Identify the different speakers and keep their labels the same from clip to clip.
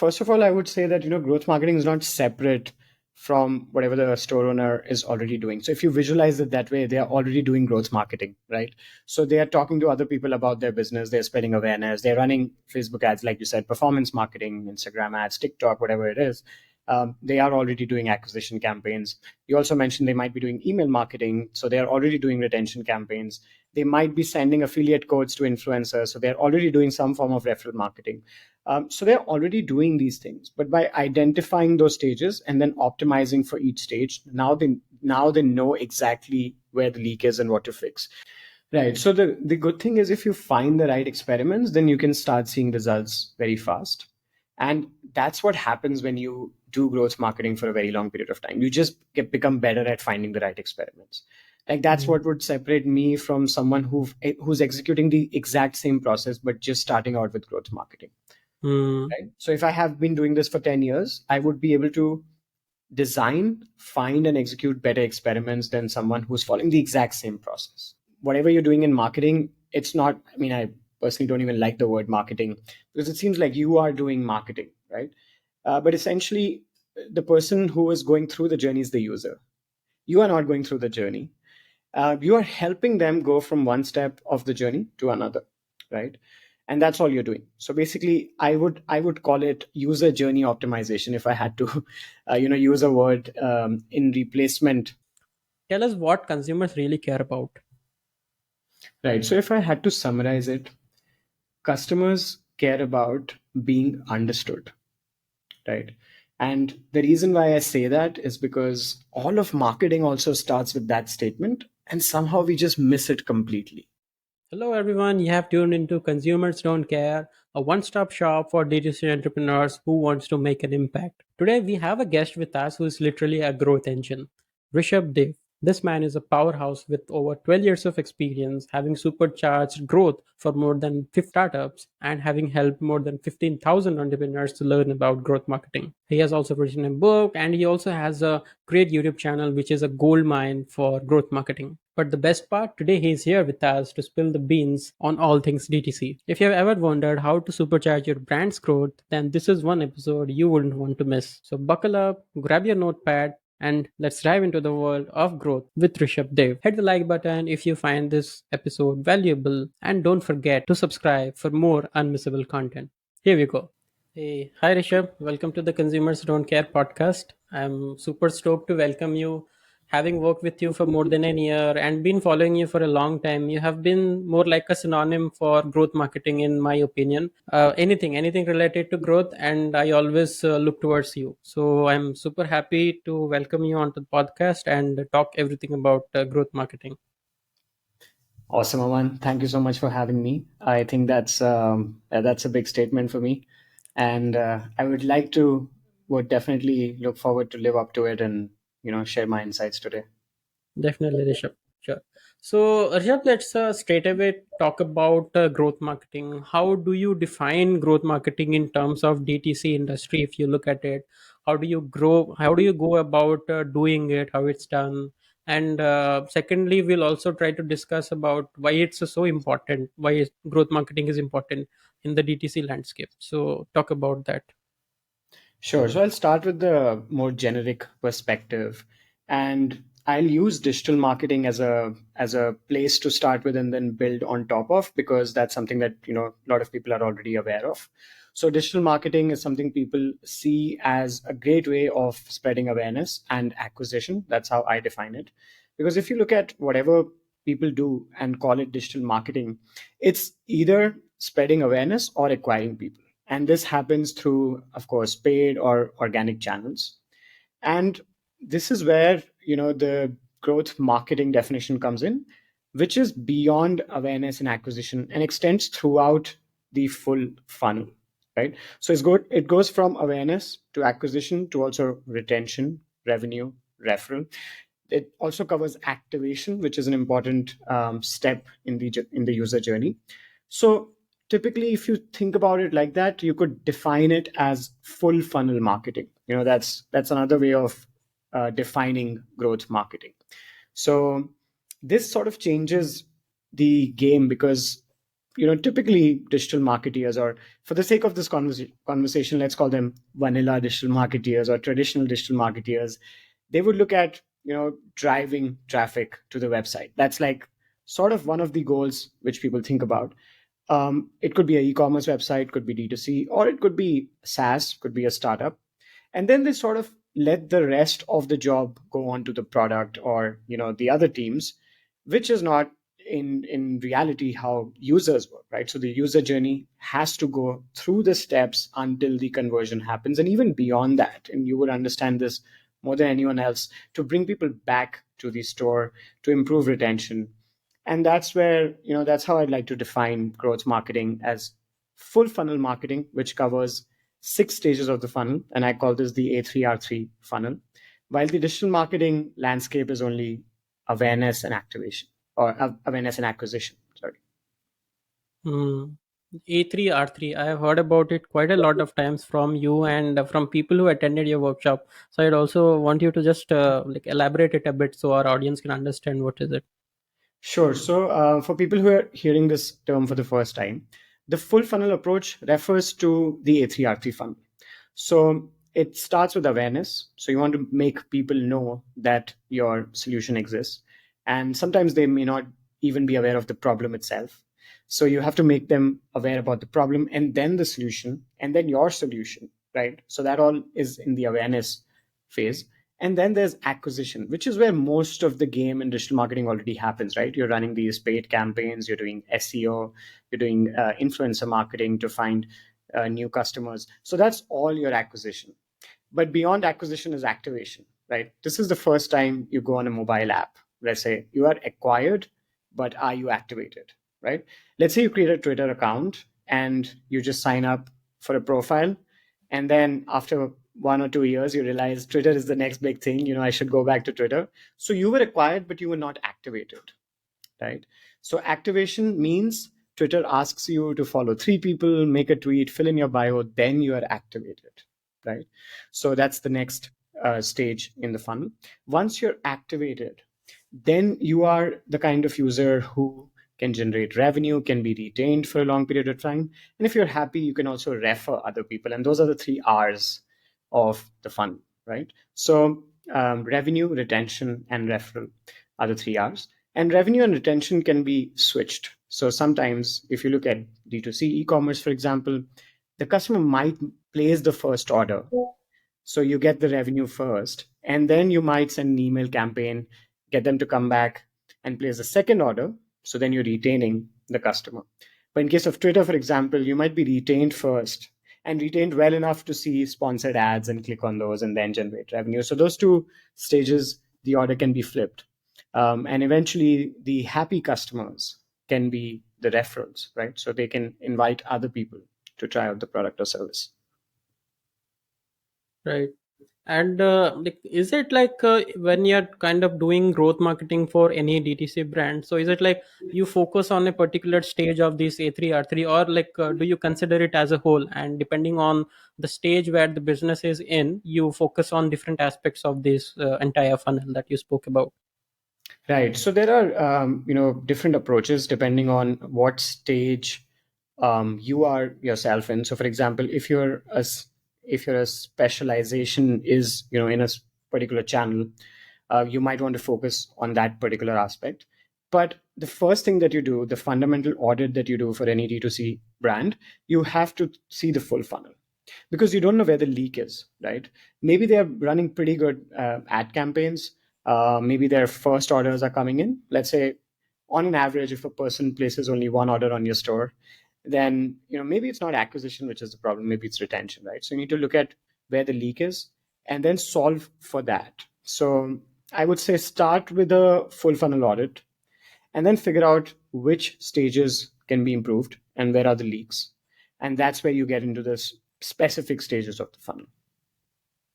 Speaker 1: first of all, I would say that, growth marketing is not separate from whatever the store owner is already doing. So if you visualize it that way, they are already doing growth marketing, right? So they are talking to other people about their business, they're spreading awareness, they're running Facebook ads, like you said, performance marketing, Instagram ads, TikTok, whatever it is. They are already doing acquisition campaigns. You also mentioned they might be doing email marketing. So they are already doing retention campaigns. They might be sending affiliate codes to influencers. So they're already doing some form of referral marketing. So they're already doing these things, but by identifying those stages and then optimizing for each stage, now they know exactly where the leak is and what to fix. Right. So the good thing is, if you find the right experiments, then you can start seeing results very fast. And that's what happens when you do growth marketing for a very long period of time. You just become better at finding the right experiments. Like that's what would separate me from someone who's executing the exact same process but just starting out with growth marketing.
Speaker 2: Mm.
Speaker 1: Right? So if I have been doing this for 10 years, I would be able to design, find, and execute better experiments than someone who's following the exact same process. Whatever you're doing in marketing, it's not, I mean, I personally don't even like the word marketing because it seems like you are doing marketing, right? But essentially, the person who is going through the journey is the user. You are not going through the journey. You are helping them go from one step of the journey to another, right? And that's all you're doing. So basically, I would call it user journey optimization if I had to use a word in replacement.
Speaker 2: Tell us what consumers really care about.
Speaker 1: Right. So if I had to summarize it, customers care about being understood, right? And the reason why I say that is because all of marketing also starts with that statement, and somehow we just miss it completely.
Speaker 2: Hello, everyone. You have tuned into Consumers Don't Care, a one stop shop for D2C entrepreneurs who wants to make an impact. Today, we have a guest with us who is literally a growth engine, Rishabh Dev. This man is a powerhouse with over 12 years of experience, having supercharged growth for more than 50 startups and having helped more than 15,000 entrepreneurs to learn about growth marketing. He has also written a book and he also has a great YouTube channel, which is a gold mine for growth marketing. But the best part, today he's here with us to spill the beans on all things DTC. If you have ever wondered how to supercharge your brand's growth, then this is one episode you wouldn't want to miss. So buckle up, grab your notepad, and let's dive into the world of growth with Rishabh Dev. Hit the like button if you find this episode valuable, and don't forget to subscribe for more unmissable content. Here we go. Hey, hi Rishabh. Welcome to the Consumers Don't Care podcast. I'm super stoked to welcome you. Having worked with you for more than a year and been following you for a long time, you have been more like a synonym for growth marketing, in my opinion. Anything related to growth, and I always look towards you. So I'm super happy to welcome you onto the podcast and talk everything about growth marketing.
Speaker 1: Awesome, Aman. Thank you so much for having me. I think that's a big statement for me, and I would definitely look forward to live up to it and share my insights today.
Speaker 2: Definitely, Rishabh. Sure. So, Rishabh, let's straight away talk about growth marketing. How do you define growth marketing in terms of DTC industry? If you look at it, how do you grow? How do you go about doing it? How it's done? And secondly, we'll also try to discuss about why it's so important. Growth marketing is important in the DTC landscape. So, talk about that.
Speaker 1: Sure. So I'll start with the more generic perspective, and I'll use digital marketing as a place to start with and then build on top of, because that's something that a lot of people are already aware of. So digital marketing is something people see as a great way of spreading awareness and acquisition. That's how I define it. Because if you look at whatever people do and call it digital marketing, it's either spreading awareness or acquiring people, and this happens through, of course, paid or organic channels. And this is where the growth marketing definition comes in, which is beyond awareness and acquisition and extends throughout the full funnel, right? So it goes from awareness to acquisition to also retention, revenue, referral. It also covers activation, which is an important step in the user journey. So typically, if you think about it like that, you could define it as full funnel marketing. That's another way of defining growth marketing. So this sort of changes the game, because typically digital marketeers, or for the sake of this conversation, let's call them vanilla digital marketeers or traditional digital marketeers. They would look at driving traffic to the website. That's like sort of one of the goals which people think about. It could be an e-commerce website, could be D2C, or it could be SaaS, could be a startup. And then they sort of let the rest of the job go on to the product, or the other teams, which is not in reality how users work, right? So the user journey has to go through the steps until the conversion happens, and even beyond that. And you would understand this more than anyone else, to bring people back to the store, to improve retention. And that's where, that's how I'd like to define growth marketing as full funnel marketing, which covers 6 stages of the funnel. And I call this the A3R3 funnel. While the digital marketing landscape is only awareness and activation, or awareness and acquisition. Sorry.
Speaker 2: Hmm. A3R3. I have heard about it quite a lot of times from you and from people who attended your workshop. So I'd also want you to just like elaborate it a bit so our audience can understand what is it.
Speaker 1: Sure. So, for people who are hearing this term for the first time, the full funnel approach refers to the A3R3 funnel. So, it starts with awareness. So, you want to make people know that your solution exists. And sometimes they may not even be aware of the problem itself. So, you have to make them aware about the problem, and then the solution, and then your solution, right? So, that all is in the awareness phase. And then there's acquisition, which is where most of the game in digital marketing already happens, right? You're running these paid campaigns, you're doing SEO, you're doing influencer marketing to find new customers. So that's all your acquisition. But beyond acquisition is activation, right? This is the first time you go on a mobile app. Let's say you are acquired, but are you activated, right? Let's say you create a Twitter account and you just sign up for a profile. And then after 1 or 2 years, you realize Twitter is the next big thing. I should go back to Twitter. So you were acquired, but you were not activated, right? So activation means Twitter asks you to follow 3 people, make a tweet, fill in your bio, then you are activated, right? So that's the next stage in the funnel. Once you're activated, then you are the kind of user who can generate revenue, can be retained for a long period of time. And if you're happy, you can also refer other people. And those are the 3 R's of the funnel, right? So revenue, retention, and referral are the 3 R's. And revenue and retention can be switched. So sometimes, if you look at D2C e-commerce, for example, the customer might place the first order. So you get the revenue first, and then you might send an email campaign, get them to come back and place a second order. So then you're retaining the customer. But in case of Twitter, for example, you might be retained first and retained well enough to see sponsored ads and click on those and then generate revenue. So those 2 stages, the order can be flipped. And eventually, the happy customers can be the referrals, right? So they can invite other people to try out the product or service.
Speaker 2: Right. And like, is it like when you're kind of doing growth marketing for any DTC brand? So is it like you focus on a particular stage of this A3R3, or like do you consider it as a whole? And depending on the stage where the business is in, you focus on different aspects of this entire funnel that you spoke about.
Speaker 1: Right. So there are, different approaches depending on what stage you are yourself in. So, for example, if your specialization is, in a particular channel, you might want to focus on that particular aspect. But the first thing that you do, the fundamental audit that you do for any D2C brand, you have to see the full funnel, because you don't know where the leak is, right? Maybe they're running pretty good ad campaigns. Maybe their first orders are coming in. Let's say, on an average, if a person places only one order on your store, then maybe it's not acquisition which is the problem. Maybe it's retention, right? So you need to look at where the leak is and then solve for that. So I would say start with a full funnel audit and then figure out which stages can be improved and where are the leaks. And that's where you get into the specific stages of the funnel.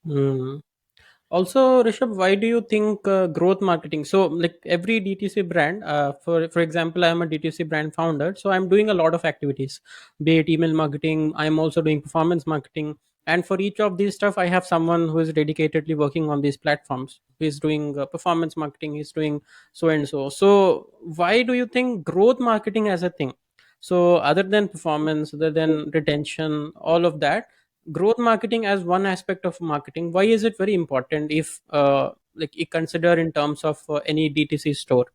Speaker 2: Hmm. Also, Rishabh, why do you think growth marketing? So like every DTC brand, for example, I am a DTC brand founder, so I'm doing a lot of activities, be it email marketing. I'm also doing performance marketing, and for each of these stuff I have someone who is dedicatedly working on these platforms. He's doing performance marketing, he's doing so and so. So why do you think growth marketing as a thing? So other than performance, other than retention, all of that, growth marketing as one aspect of marketing, why is it very important if like you consider in terms of any DTC store?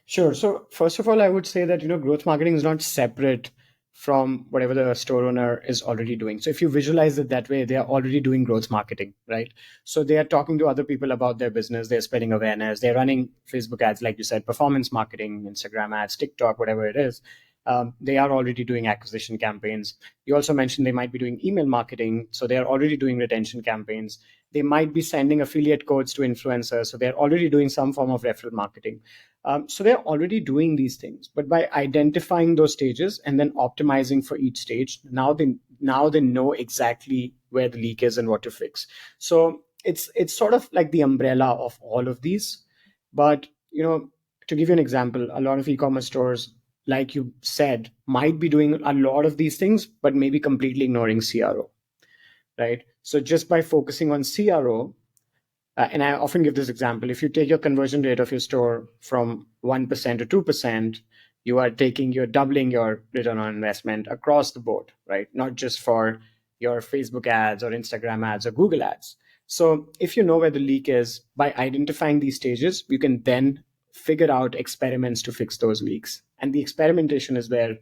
Speaker 1: Sure. So first of all, I would say that growth marketing is not separate from whatever the store owner is already doing. So if you visualize it that way, they are already doing growth marketing, right? So they are talking to other people about their business. They're spreading awareness. They're running Facebook ads, like you said, performance marketing, Instagram ads, TikTok, whatever it is. They are already doing acquisition campaigns. You also mentioned they might be doing email marketing, so they are already doing retention campaigns. They might be sending affiliate codes to influencers, so they're already doing some form of referral marketing. So they're already doing these things, but by identifying those stages and then optimizing for each stage, now they know exactly where the leak is and what to fix. So it's sort of like the umbrella of all of these. But to give you an example, a lot of e-commerce stores, like you said, might be doing a lot of these things, but maybe completely ignoring CRO, right? So just by focusing on CRO, and I often give this example. If you take your conversion rate of your store from 1% to 2%, you're doubling your return on investment across the board, right? Not just for your Facebook ads or Instagram ads or Google ads. So if you know where the leak is, by identifying these stages, you can then figure out experiments to fix those leaks. And the experimentation is where,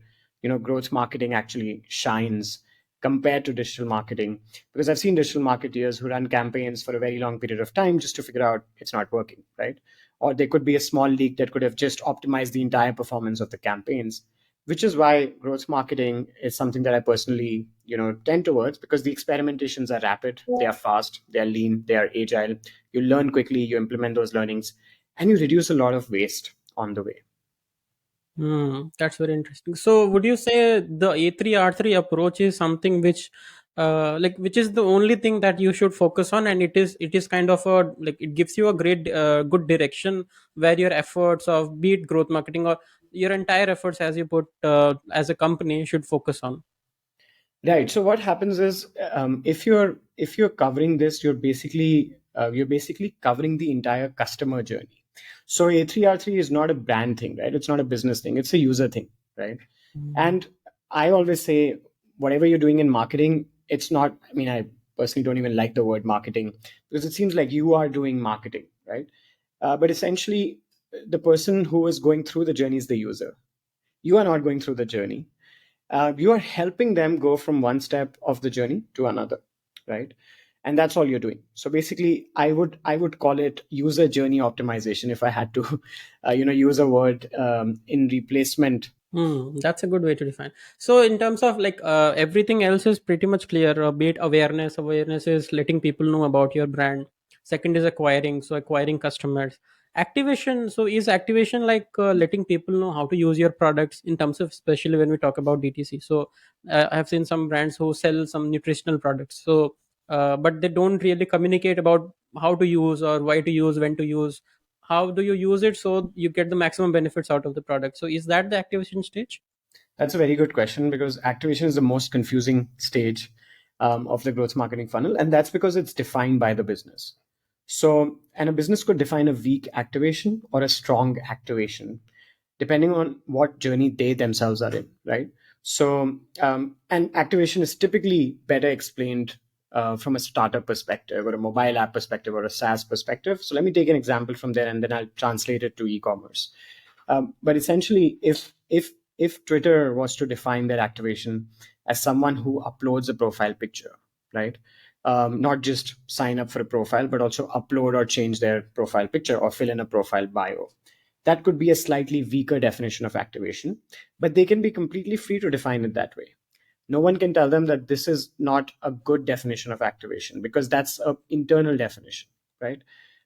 Speaker 1: growth marketing actually shines compared to digital marketing, because I've seen digital marketeers who run campaigns for a very long period of time just to figure out it's not working, right? Or there could be a small leak that could have just optimized the entire performance of the campaigns, which is why growth marketing is something that I personally, tend towards, because the experimentations are rapid, they are fast, they are lean, they are agile. You learn quickly, you implement those learnings, and you reduce a lot of waste on the way.
Speaker 2: That's very interesting. So, would you say the A3R3 approach is something which, which is the only thing that you should focus on, and it is kind of a like it gives you a great good direction where your efforts of be it growth marketing or your entire efforts as you put as a company should focus on.
Speaker 1: Right. So what happens is, if you're covering this, you're basically covering the entire customer journey. So A3R3 is not a brand thing, right? It's not a business thing. It's a user thing, right? And I always say, whatever you're doing in marketing, it's not. I mean, I personally don't even like the word marketing, because it seems like you are doing marketing, right? But essentially, the person who is going through the journey is the user. You are not going through the journey. You are helping them go from one step of the journey to another, right? And that's all you're doing. So basically, I would call it user journey optimization, if I had to use a word in replacement.
Speaker 2: That's a good way to define. So, in terms of everything else is pretty much clear. Be it awareness. Awareness is letting people know about your brand. Second is acquiring. So, acquiring customers. Activation. So, is activation letting people know how to use your products in terms of, especially when we talk about DTC. So, I have seen some brands who sell some nutritional products. So, but they don't really communicate about how to use or why to use, when to use, how do you use it so you get the maximum benefits out of the product. So is that the activation stage?
Speaker 1: That's a very good question, because activation is the most confusing stage of the growth marketing funnel. And that's because it's defined by the business. So, and a business could define a weak activation or a strong activation, depending on what journey they themselves are in, right? So, and activation is typically better explained from a startup perspective or a mobile app perspective or a SaaS perspective. So, let me take an example from there and then I'll translate it to e-commerce. But essentially, if Twitter was to define their activation as someone who uploads a profile picture, right? Not just sign up for a profile, but also upload or change their profile picture or fill in a profile bio. That could be a slightly weaker definition of activation, but they can be completely free to define it that way. No one can tell them that this is not a good definition of activation, because that's an internal definition, right?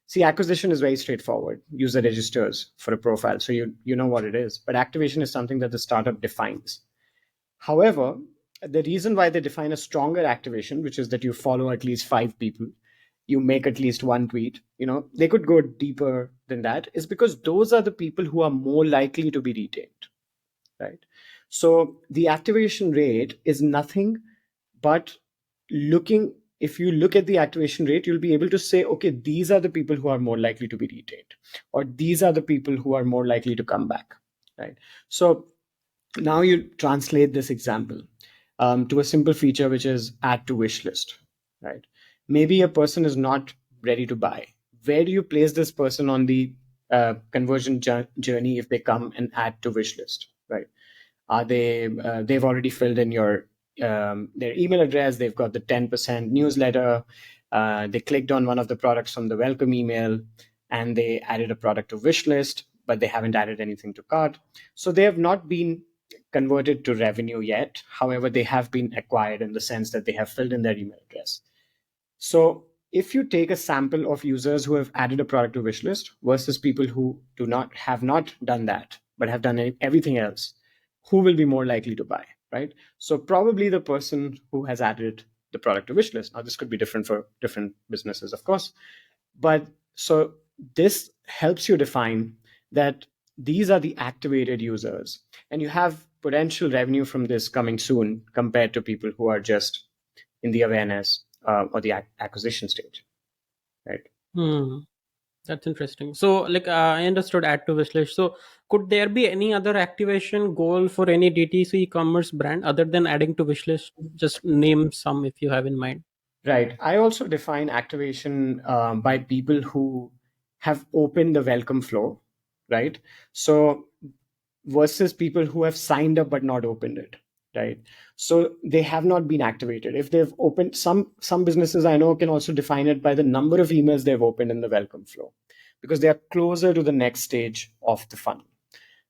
Speaker 1: See, acquisition is very straightforward. User registers for a profile, so you know what it is. But activation is something that the startup defines. However, the reason why they define a stronger activation, which is that you follow at least 5 people, you make at least one tweet, they could go deeper than that, is because those are the people who are more likely to be retained, right? So the activation rate is nothing but looking. If you look at the activation rate, you'll be able to say, okay, these are the people who are more likely to be retained, or these are the people who are more likely to come back, right? So Now you translate this example to a simple feature, which is add to wish list, right? Maybe a person is not ready to buy. Where do you place this person on the conversion journey if they come and add to wish list, right? Are they've already filled in their email address, they've got the 10% newsletter, they clicked on one of the products from the welcome email, and they added a product to wish list, but they haven't added anything to cart. So they have not been converted to revenue yet. However, they have been acquired in the sense that they have filled in their email address. So if you take a sample of users who have added a product to wish list versus people who do not have not done that but have done everything else, who will be more likely to buy, right? So probably the person who has added the product to wish list. Now this could be different for different businesses, of course, but so this helps you define that these are the activated users, and you have potential revenue from this coming soon compared to people who are just in the awareness or the acquisition stage, right?
Speaker 2: Hmm. That's interesting. So, like, I understood add to wish list. So, could there be any other activation goal for any DTC e-commerce brand other than adding to wish list? Just name some if you have in mind.
Speaker 1: Right. I also define activation by people who have opened the welcome flow, right? So versus people who have signed up but not opened it, right? So they have not been activated. If they've opened, some businesses I know can also define it by the number of emails they've opened in the welcome flow, because they are closer to the next stage of the funnel,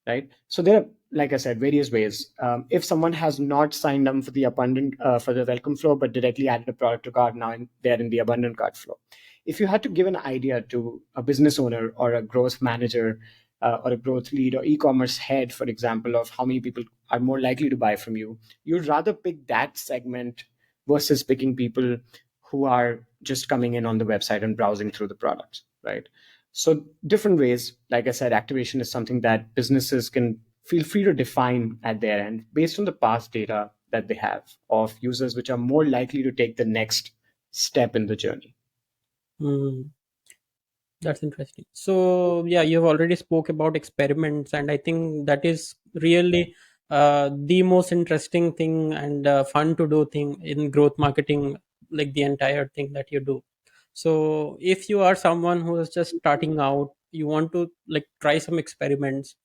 Speaker 1: right? So there are, like I said, various ways. If someone has not signed up for the abundant for the welcome flow but directly added a product to cart, now they're in the abundant cart flow. If you had to give an idea to a business owner or a growth manager or a growth lead or e-commerce head, for example, of how many people are more likely to buy from you, you'd rather pick that segment versus picking people who are just coming in on the website and browsing through the products, right? So different ways, like I said, activation is something that businesses can feel free to define at their end based on the past data that they have of users which are more likely to take the next step in the journey.
Speaker 2: Hmm. That's interesting. So yeah, you've already spoke about experiments, and I think that is really the most interesting thing and fun to do thing in growth marketing, like the entire thing that you do. So if you are someone who is just starting out, you want to like try some experiments.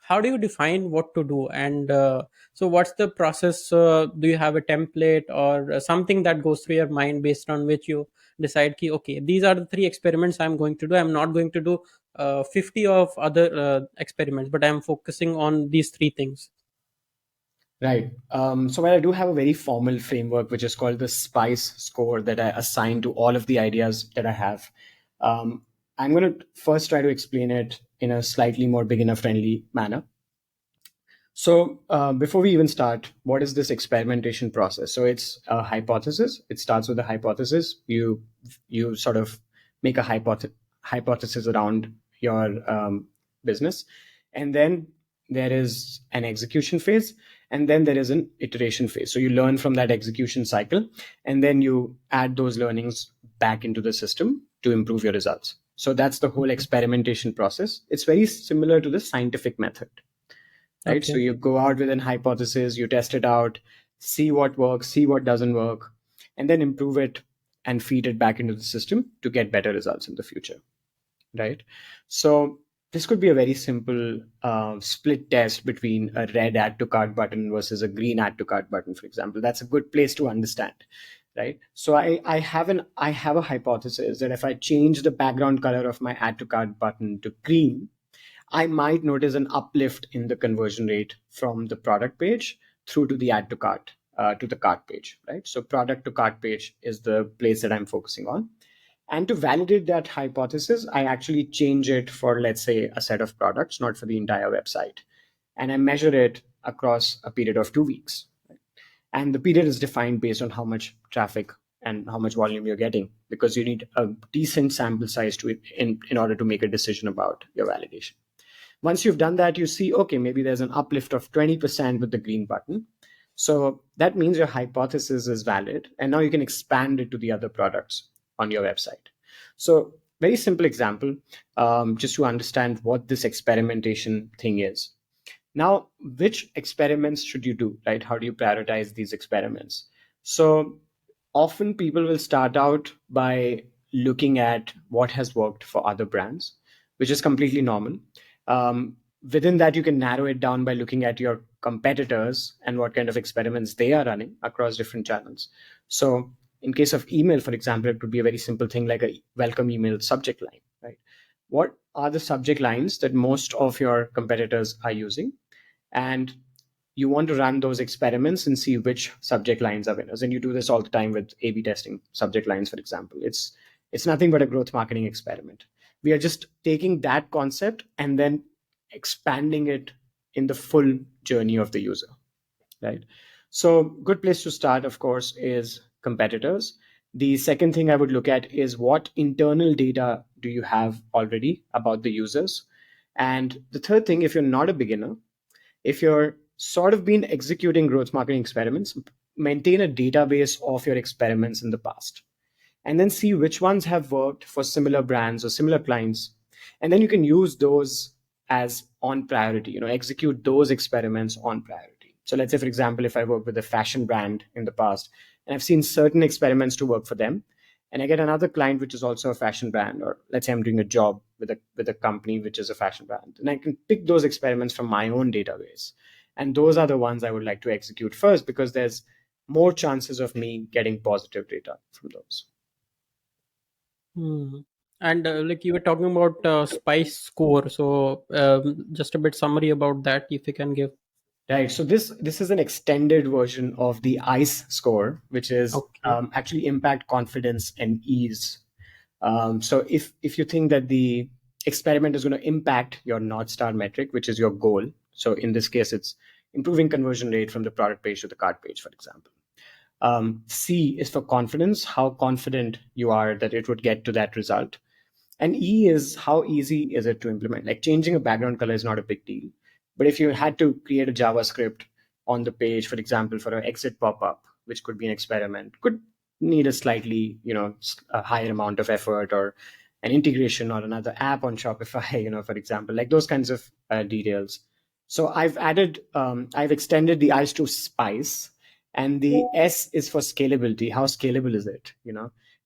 Speaker 2: How do you define what to do? And so what's the process? Do you have a template or something that goes through your mind based on which you decide ki, okay, these are the three experiments I'm going to do. I'm not going to do 50 of other experiments, but I'm focusing on these three things.
Speaker 1: Right. So while I do have a very formal framework, which is called the SPICE score that I assign to all of the ideas that I have, um, I'm going to first try to explain it in a slightly more beginner friendly manner. So before we even start, what is this experimentation process? So it's a hypothesis. It starts with a hypothesis. You sort of make a hypothesis around your business, and then there is an execution phase, and then there is an iteration phase. So you learn from that execution cycle, and then you add those learnings back into the system to improve your results. So that's the whole experimentation process. It's very similar to the scientific method, right? So
Speaker 2: Okay.
Speaker 1: you go out with an hypothesis, you test it out, see what works, see what doesn't work, and then improve it and feed it back into the system to get better results in the future, right? So this could be a very simple split test between a red add to cart button versus a green add to cart button, for example. That's a good place to understand, right? So I have a hypothesis that if I change the background color of my add to cart button to green, I might notice an uplift in the conversion rate from the product page through to the add to cart to the cart page, right? So product to cart page is the place that I'm focusing on. And to validate that hypothesis, I actually change it for, let's say, a set of products, not for the entire website. And I measure it across a period of 2 weeks. And the period is defined based on how much traffic and how much volume you're getting, because you need a decent sample size to in order to make a decision about your validation. Once you've done that, you see, okay, maybe there's an uplift of 20% with the green button. So that means your hypothesis is valid. And now you can expand it to the other products on your website. So, very simple example, just to understand what this experimentation thing is. Now, which experiments should you do, right? How do you prioritize these experiments? So often people will start out by looking at what has worked for other brands, which is completely normal. Within that, you can narrow it down by looking at your competitors and what kind of experiments they are running across different channels. So in case of email, for example, it would be a very simple thing like a welcome email subject line, right? What are the subject lines that most of your competitors are using? And you want to run those experiments and see which subject lines are winners. And you do this all the time with A/B testing subject lines, for example. It's nothing but a growth marketing experiment. We are just taking that concept and then expanding it in the full journey of the user, right? So good place to start, of course, is competitors. The second thing I would look at is what internal data do you have already about the users. And the third thing, if you're not a beginner, if you're sort of been executing growth marketing experiments, maintain a database of your experiments in the past and then see which ones have worked for similar brands or similar clients. And then you can use those as on priority, execute those experiments on priority. So let's say, for example, if I work with a fashion brand in the past and I've seen certain experiments to work for them, and I get another client which is also a fashion brand, or let's say I'm doing a job with a company which is a fashion brand, and I can pick those experiments from my own database. And those are the ones I would like to execute first because there's more chances of me getting positive data from those.
Speaker 2: Hmm. And like you were talking about spice score, so just a bit summary about that if you can give.
Speaker 1: Right. So this is an extended version of the ICE score, which is
Speaker 2: Okay.
Speaker 1: actually impact, confidence, and ease. So if you think that the experiment is going to impact your North Star metric, which is your goal, so in this case, it's improving conversion rate from the product page to the cart page, for example. C is for confidence, how confident you are that it would get to that result. And E is how easy is it to implement? Like changing a background color is not a big deal. But if you had to create a JavaScript on the page, for example, for an exit pop-up, which could be an experiment, could need a slightly, a higher amount of effort or an integration or another app on Shopify, for example, like those kinds of details. So I've extended the eyes to spice, and the S is for scalability. How scalable is it?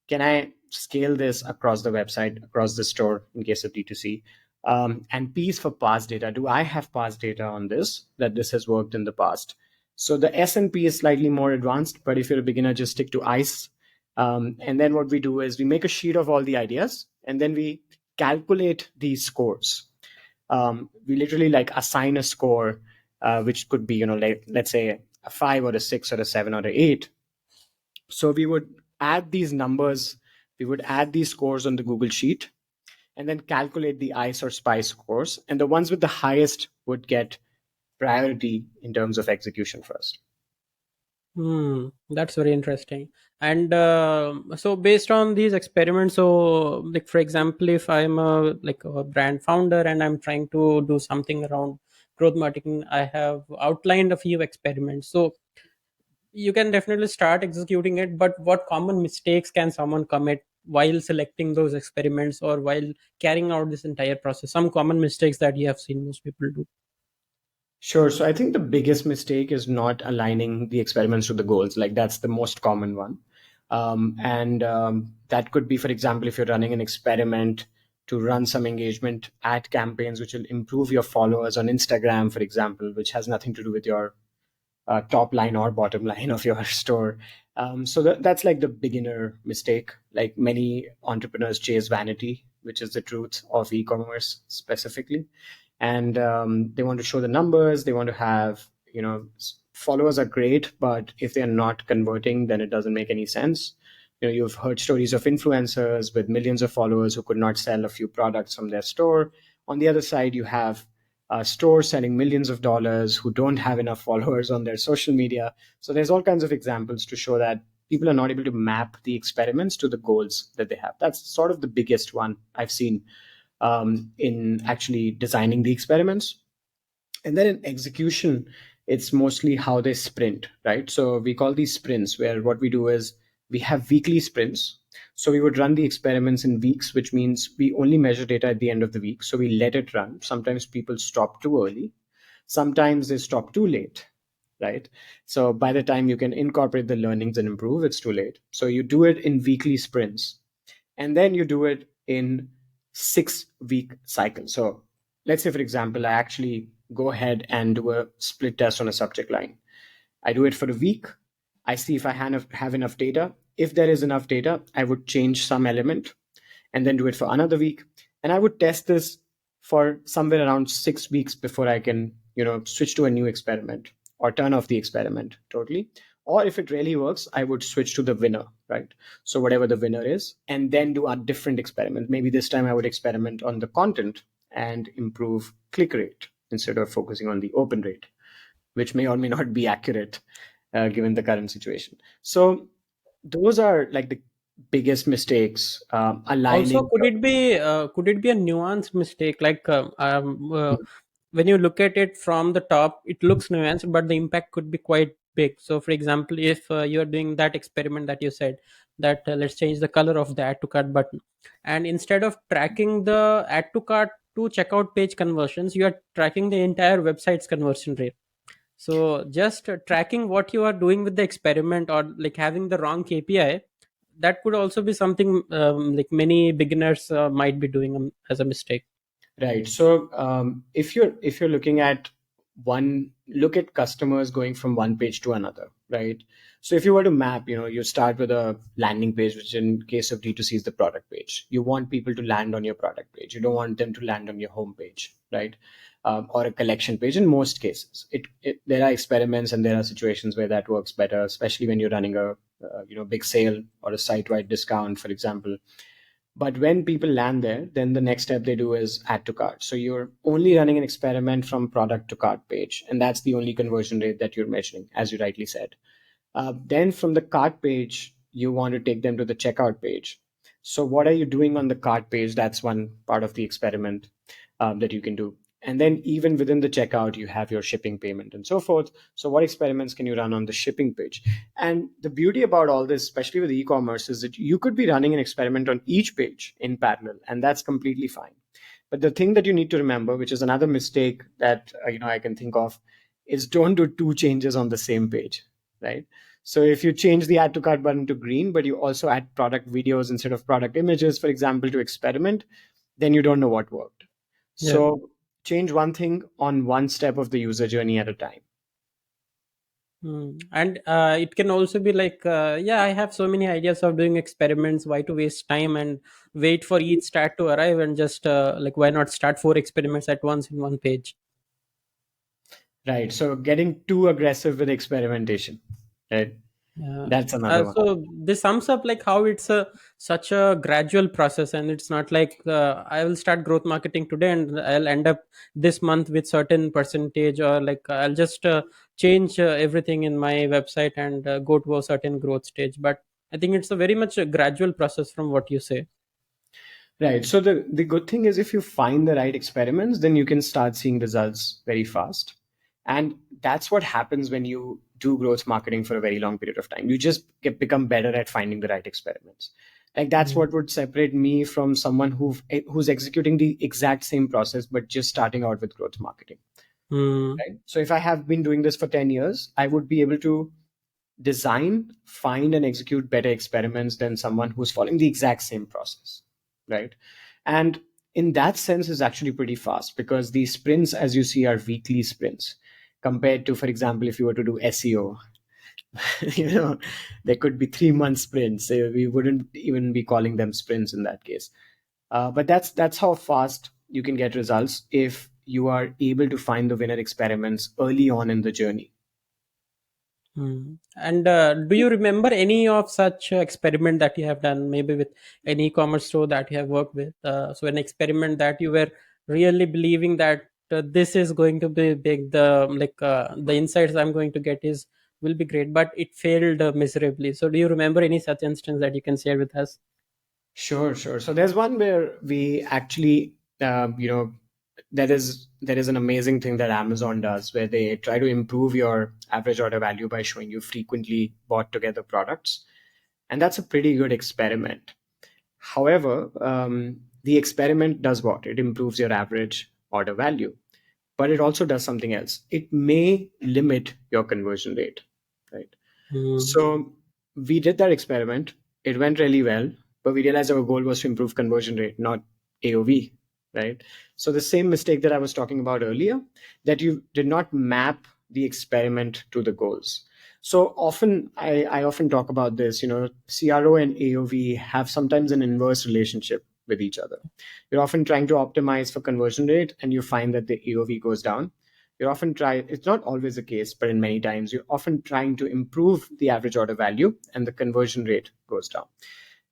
Speaker 1: Can I scale this across the website, across the store in case of D2C? And P is for past data. Do I have past data on this, that this has worked in the past? So the S and P is slightly more advanced, but if you're a beginner, just stick to ICE. And then what we do is we make a sheet of all the ideas and then we calculate these scores. We literally like assign a score, which could be, like, let's say a 5 or a 6 or a 7 or a 8. So we would add these numbers, we would add these scores on the Google Sheet and then calculate the ICE or SPICE scores. And the ones with the highest would get priority in terms of execution first.
Speaker 2: Hmm, that's very interesting. And so based on these experiments, so like for example, if I'm a brand founder and I'm trying to do something around growth marketing, I have outlined a few experiments. So you can definitely start executing it, but what common mistakes can someone commit while selecting those experiments or while carrying out this entire process? Some common mistakes that you have seen most people do.
Speaker 1: Sure. So I think the biggest mistake is not aligning the experiments to the goals. Like that's the most common one. And that could be, for example, if you're running an experiment to run some engagement ad campaigns, which will improve your followers on Instagram, for example, which has nothing to do with your top line or bottom line of your store. So that's like the beginner mistake. Like many entrepreneurs chase vanity, which is the truth of e-commerce specifically, and they want to show the numbers. They want to have, followers are great, but if they're not converting, then it doesn't make any sense. You've heard stories of influencers with millions of followers who could not sell a few products from their store. On the other side, you have stores selling millions of dollars who don't have enough followers on their social media. So there's all kinds of examples to show that people are not able to map the experiments to the goals that they have. That's sort of the biggest one I've seen in actually designing the experiments. And then in execution, it's mostly how they sprint, right? So we call these sprints, where what we do is we have weekly sprints. So we would run the experiments in weeks, which means we only measure data at the end of the week. So we let it run. Sometimes people stop too early. Sometimes they stop too late, right? So by the time you can incorporate the learnings and improve, it's too late. So you do it in weekly sprints, and then you do it in 6 week cycles. So let's say, for example, I actually go ahead and do a split test on a subject line. I do it for a week. I see if I have enough data. If there is enough data, I would change some element and then do it for another week. And I would test this for somewhere around 6 weeks before I can, switch to a new experiment or turn off the experiment totally. Or if it really works, I would switch to the winner, right? So whatever the winner is, and then do a different experiment. Maybe this time I would experiment on the content and improve click rate instead of focusing on the open rate, which may or may not be accurate given the current situation. So those are like the biggest mistakes,
Speaker 2: Also,
Speaker 1: aligning.
Speaker 2: could it be a nuanced mistake? Like when you look at it from the top, it looks nuanced, but the impact could be quite big. So, for example, if you are doing that experiment that you said, that let's change the color of the add to cart button, and instead of tracking the add to cart to checkout page conversions, you are tracking the entire website's conversion rate. So just tracking what you are doing with the experiment, or like having the wrong KPI, that could also be something like many beginners might be doing as a mistake.
Speaker 1: Right. So if you're looking at look at customers going from one page to another, right? So if you were to map, you start with a landing page, which in case of D2C is the product page. You want people to land on your product page. You don't want them to land on your home page, right? Or a collection page in most cases. There are experiments and there are situations where that works better, especially when you're running a big sale or a site-wide discount, for example. But when people land there, then the next step they do is add to cart. So you're only running an experiment from product to cart page, and that's the only conversion rate that you're measuring, as you rightly said. Then from the cart page, you want to take them to the checkout page. So what are you doing on the cart page? That's one part of the experiment that you can do. And then even within the checkout, you have your shipping payment and so forth. So what experiments can you run on the shipping page? And the beauty about all this, especially with e-commerce, is that you could be running an experiment on each page in parallel, and that's completely fine. But the thing that you need to remember, which is another mistake that I can think of, is don't do two changes on the same page, right? So if you change the add to cart button to green, but you also add product videos instead of product images, for example, to experiment, then you don't know what worked.
Speaker 2: Yeah.
Speaker 1: So change one thing on one step of the user journey at a time.
Speaker 2: And it can also be like, yeah, I have so many ideas of doing experiments. Why to waste time and wait for each stat to arrive, and just like, why not start 4 experiments at once in one page?
Speaker 1: Right. So getting too aggressive with experimentation, right?
Speaker 2: Yeah.
Speaker 1: That's another one.
Speaker 2: So this sums up like how it's a such a gradual process, and it's not like I will start growth marketing today and I'll end up this month with certain percentage, or like I'll just change everything in my website and go to a certain growth stage. But I think it's a very much a gradual process from what you say.
Speaker 1: Right. So the good thing is if you find the right experiments, then you can start seeing results very fast. And that's what happens when you do growth marketing for a very long period of time. You just become better at finding the right experiments. Like that's
Speaker 2: Mm.
Speaker 1: what would separate me from someone who's executing the exact same process but just starting out with growth marketing.
Speaker 2: Mm.
Speaker 1: Right. So if I have been doing this for 10 years, I would be able to design, find, and execute better experiments than someone who's following the exact same process, right? And in that sense, is actually pretty fast because these sprints, as you see, are weekly sprints compared to, for example, if you were to do SEO, you know, there could be 3 month sprints. We wouldn't even be calling them sprints in that case. But that's how fast you can get results if you are able to find the winner experiments early on in the journey.
Speaker 2: And do you remember any of such experiment that you have done, maybe with an e-commerce store that you have worked with? So an experiment that you were really believing that this is going to be big. The insights I'm going to get is will be great, but it failed miserably. So do you remember any such instance that you can share with us?
Speaker 1: Sure, sure. So there's one where we actually, there is an amazing thing that Amazon does where they try to improve your average order value by showing you frequently bought together products, and that's a pretty good experiment. However, the experiment does what? It improves your average order value. but it also does something else. It may limit your conversion rate, right?
Speaker 2: Mm.
Speaker 1: So we did that experiment. It went really well, but we realized our goal was to improve conversion rate, not AOV, right? So the same mistake that I was talking about earlier, that you did not map the experiment to the goals. So often, I often talk about this, CRO and AOV have sometimes an inverse relationship with each other. You're often trying to optimize for conversion rate and you find that the AOV goes down. It's not always the case, but in many times, you're often trying to improve the average order value and the conversion rate goes down.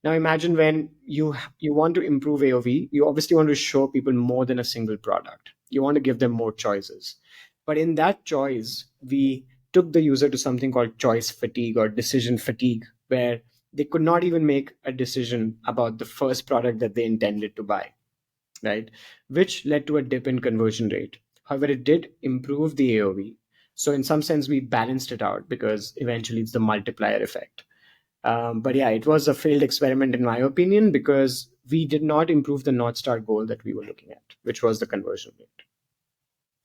Speaker 1: Now imagine when you want to improve AOV, you obviously want to show people more than a single product. You want to give them more choices. But in that choice, we took the user to something called choice fatigue or decision fatigue, where they could not even make a decision about the first product that they intended to buy, right? Which led to a dip in conversion rate. However, it did improve the AOV. So in some sense, we balanced it out because eventually it's the multiplier effect. But yeah, it was a failed experiment in my opinion because we did not improve the North Star goal that we were looking at, which was the conversion rate.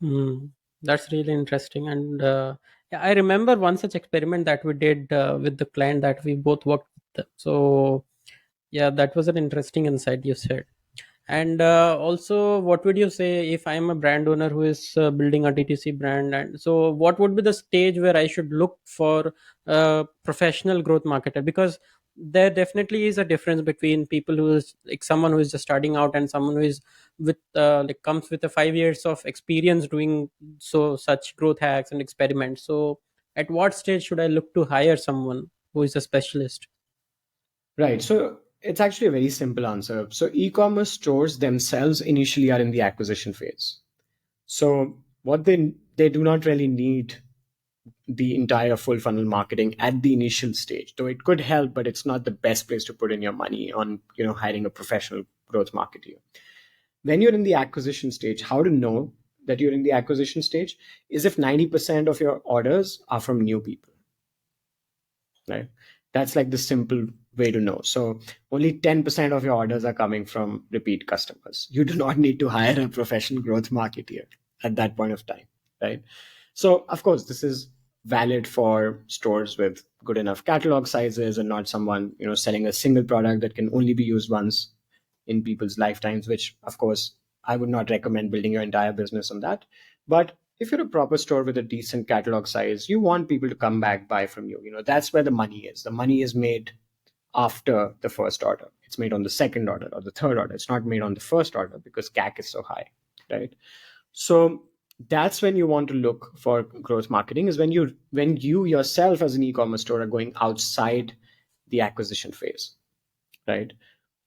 Speaker 2: Mm. That's really interesting. And yeah, I remember one such experiment that we did with the client that we both worked with. So yeah, that was an interesting insight you said. And also, what would you say if I'm a brand owner who is building a DTC brand? And so, what would be the stage where I should look for a professional growth marketer? Because there definitely is a difference between people who is like someone who is just starting out and someone who is with like comes with a 5 years of experience doing such growth hacks and experiments. So, at what stage should I look to hire someone who is a specialist?
Speaker 1: Right. So it's actually a very simple answer. So e-commerce stores themselves initially are in the acquisition phase. So what they do not really need the entire full funnel marketing at the initial stage. Though it could help, but it's not the best place to put in your money on, hiring a professional growth marketer. When you're in the acquisition stage, how to know that you're in the acquisition stage is if 90% of your orders are from new people, right? That's like the simple way to know. So only 10% of your orders are coming from repeat customers. You do not need to hire a professional growth marketer at that point of time, right? So of course, this is valid for stores with good enough catalog sizes and not someone, selling a single product that can only be used once in people's lifetimes, which of course I would not recommend building your entire business on that. But if you're a proper store with a decent catalog size, you want people to come back, buy from you. That's where the money is. The money is made after the first order. It's made on the second order or the third order. It's not made on the first order because CAC is so high, right? So that's when you want to look for growth marketing, is when you yourself as an e-commerce store are going outside the acquisition phase, right?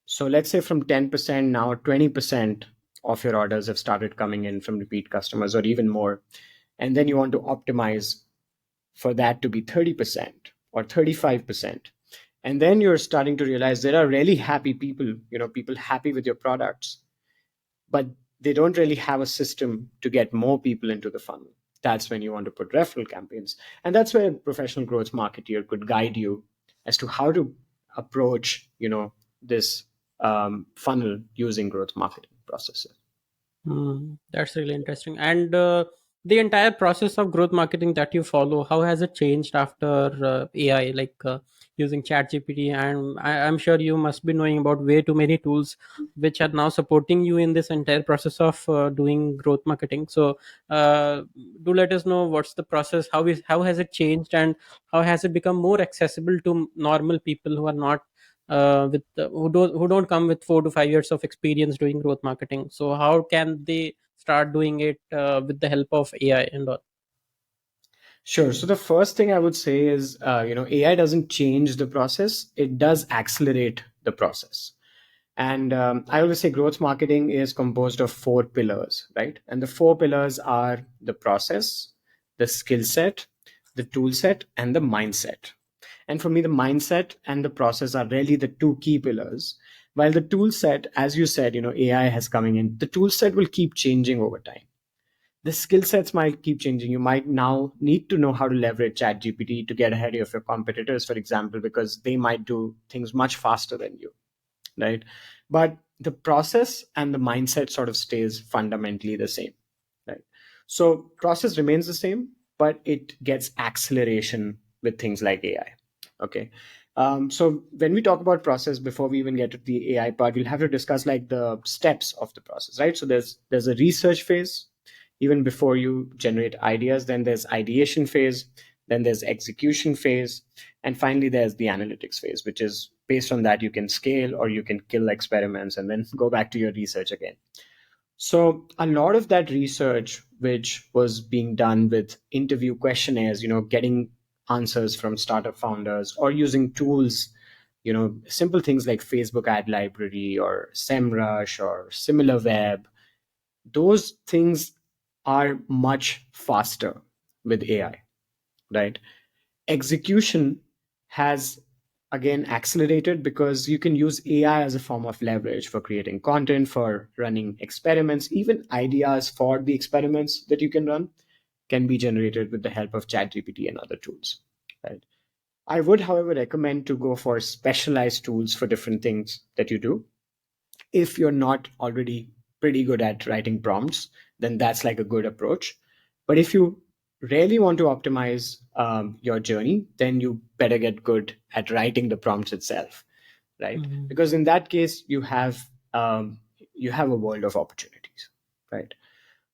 Speaker 1: So let's say from 10% now 20% of your orders have started coming in from repeat customers or even more. And then you want to optimize for that to be 30% or 35%. And then you're starting to realize there are really happy people, people happy with your products, but they don't really have a system to get more people into the funnel. That's when you want to put referral campaigns. And that's where a professional growth marketer could guide you as to how to approach, this funnel using growth marketing processes.
Speaker 2: That's really interesting. And the entire process of growth marketing that you follow, how has it changed after AI, like using ChatGPT? And I'm sure you must be knowing about way too many tools which are now supporting you in this entire process of doing growth marketing. So, do let us know what's the process, how has it changed, and how has it become more accessible to normal people who are not who don't come with 4 to 5 years of experience doing growth marketing. So how can they start doing it with the help of AI and all?
Speaker 1: Sure. So the first thing I would say is, AI doesn't change the process; it does accelerate the process. And I always say growth marketing is composed of four pillars, right? And the four pillars are the process, the skill set, the tool set, and the mindset. And for me, the mindset and the process are really the two key pillars. While the tool set, as you said, AI has coming in, the tool set will keep changing over time. The skill sets might keep changing. You might now need to know how to leverage ChatGPT to get ahead of your competitors, for example, because they might do things much faster than you, right? But the process and the mindset sort of stays fundamentally the same, right? So process remains the same, but it gets acceleration with things like AI. Okay. So when we talk about process, before we even get to the AI part, we'll have to discuss like the steps of the process, right? So there's a research phase, even before you generate ideas. Then there's ideation phase. Then there's execution phase, and finally there's the analytics phase, which is based on that you can scale or you can kill experiments and then go back to your research again. So a lot of that research, which was being done with interview questionnaires, getting answers from startup founders or using tools, simple things like Facebook ad library or SEMrush or SimilarWeb, those things are much faster with AI, right? Execution has again accelerated because you can use AI as a form of leverage for creating content, for running experiments, even ideas for the experiments that you can run can be generated with the help of ChatGPT and other tools. Right. I would, however, recommend to go for specialized tools for different things that you do. If you're not already pretty good at writing prompts, then that's like a good approach. But if you really want to optimize your journey, then you better get good at writing the prompts itself, right?
Speaker 2: Mhm.
Speaker 1: Because in that case, you have a world of opportunities, right?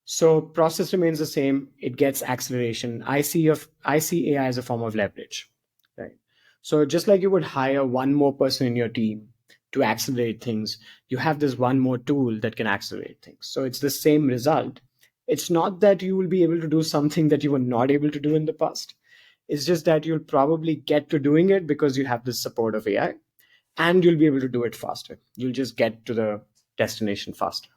Speaker 1: So process remains the same. It gets acceleration. I see AI as a form of leverage, right? So just like you would hire one more person in your team to accelerate things, you have this one more tool that can accelerate things. So it's the same result. It's not that you will be able to do something that you were not able to do in the past. It's just that you'll probably get to doing it because you have the support of AI, and you'll be able to do it faster. You'll just get to the destination faster.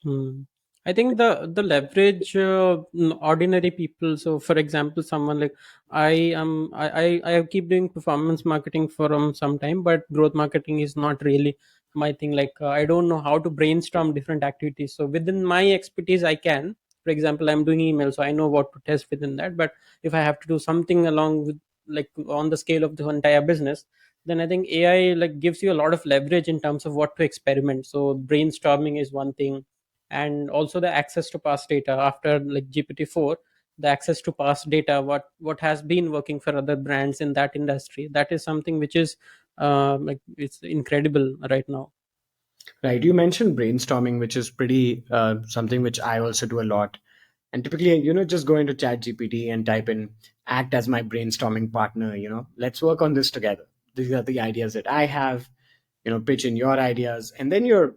Speaker 2: Hmm. I think the leverage ordinary people. So, for example, someone like I keep doing performance marketing for some time, but growth marketing is not really my thing. Like I don't know how to brainstorm different activities. So within my expertise, I can. For example, I'm doing email, so I know what to test within that. But if I have to do something along with like on the scale of the entire business, then I think AI like gives you a lot of leverage in terms of what to experiment. So brainstorming is one thing, and also the access to past data after like GPT-4, the access to past data, what has been working for other brands in that industry, that is something which is like it's incredible right now.
Speaker 1: Right. You mentioned brainstorming, which is pretty something which I also do a lot. And typically, just go into ChatGPT and type in act as my brainstorming partner, let's work on this together. These are the ideas that I have, pitch in your ideas. And then you're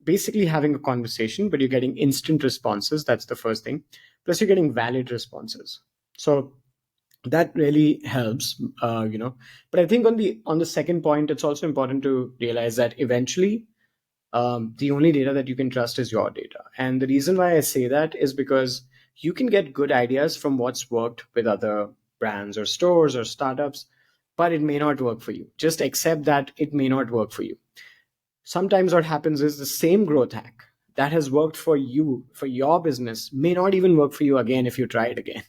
Speaker 1: basically having a conversation, but you're getting instant responses. That's the first thing. Plus, you're getting valid responses. So that really helps, But I think on the second point, it's also important to realize that eventually the only data that you can trust is your data. And the reason why I say that is because you can get good ideas from what's worked with other brands or stores or startups, but it may not work for you. Just accept that it may not work for you. Sometimes what happens is the same growth hack that has worked for you, for your business, may not even work for you again if you try it again.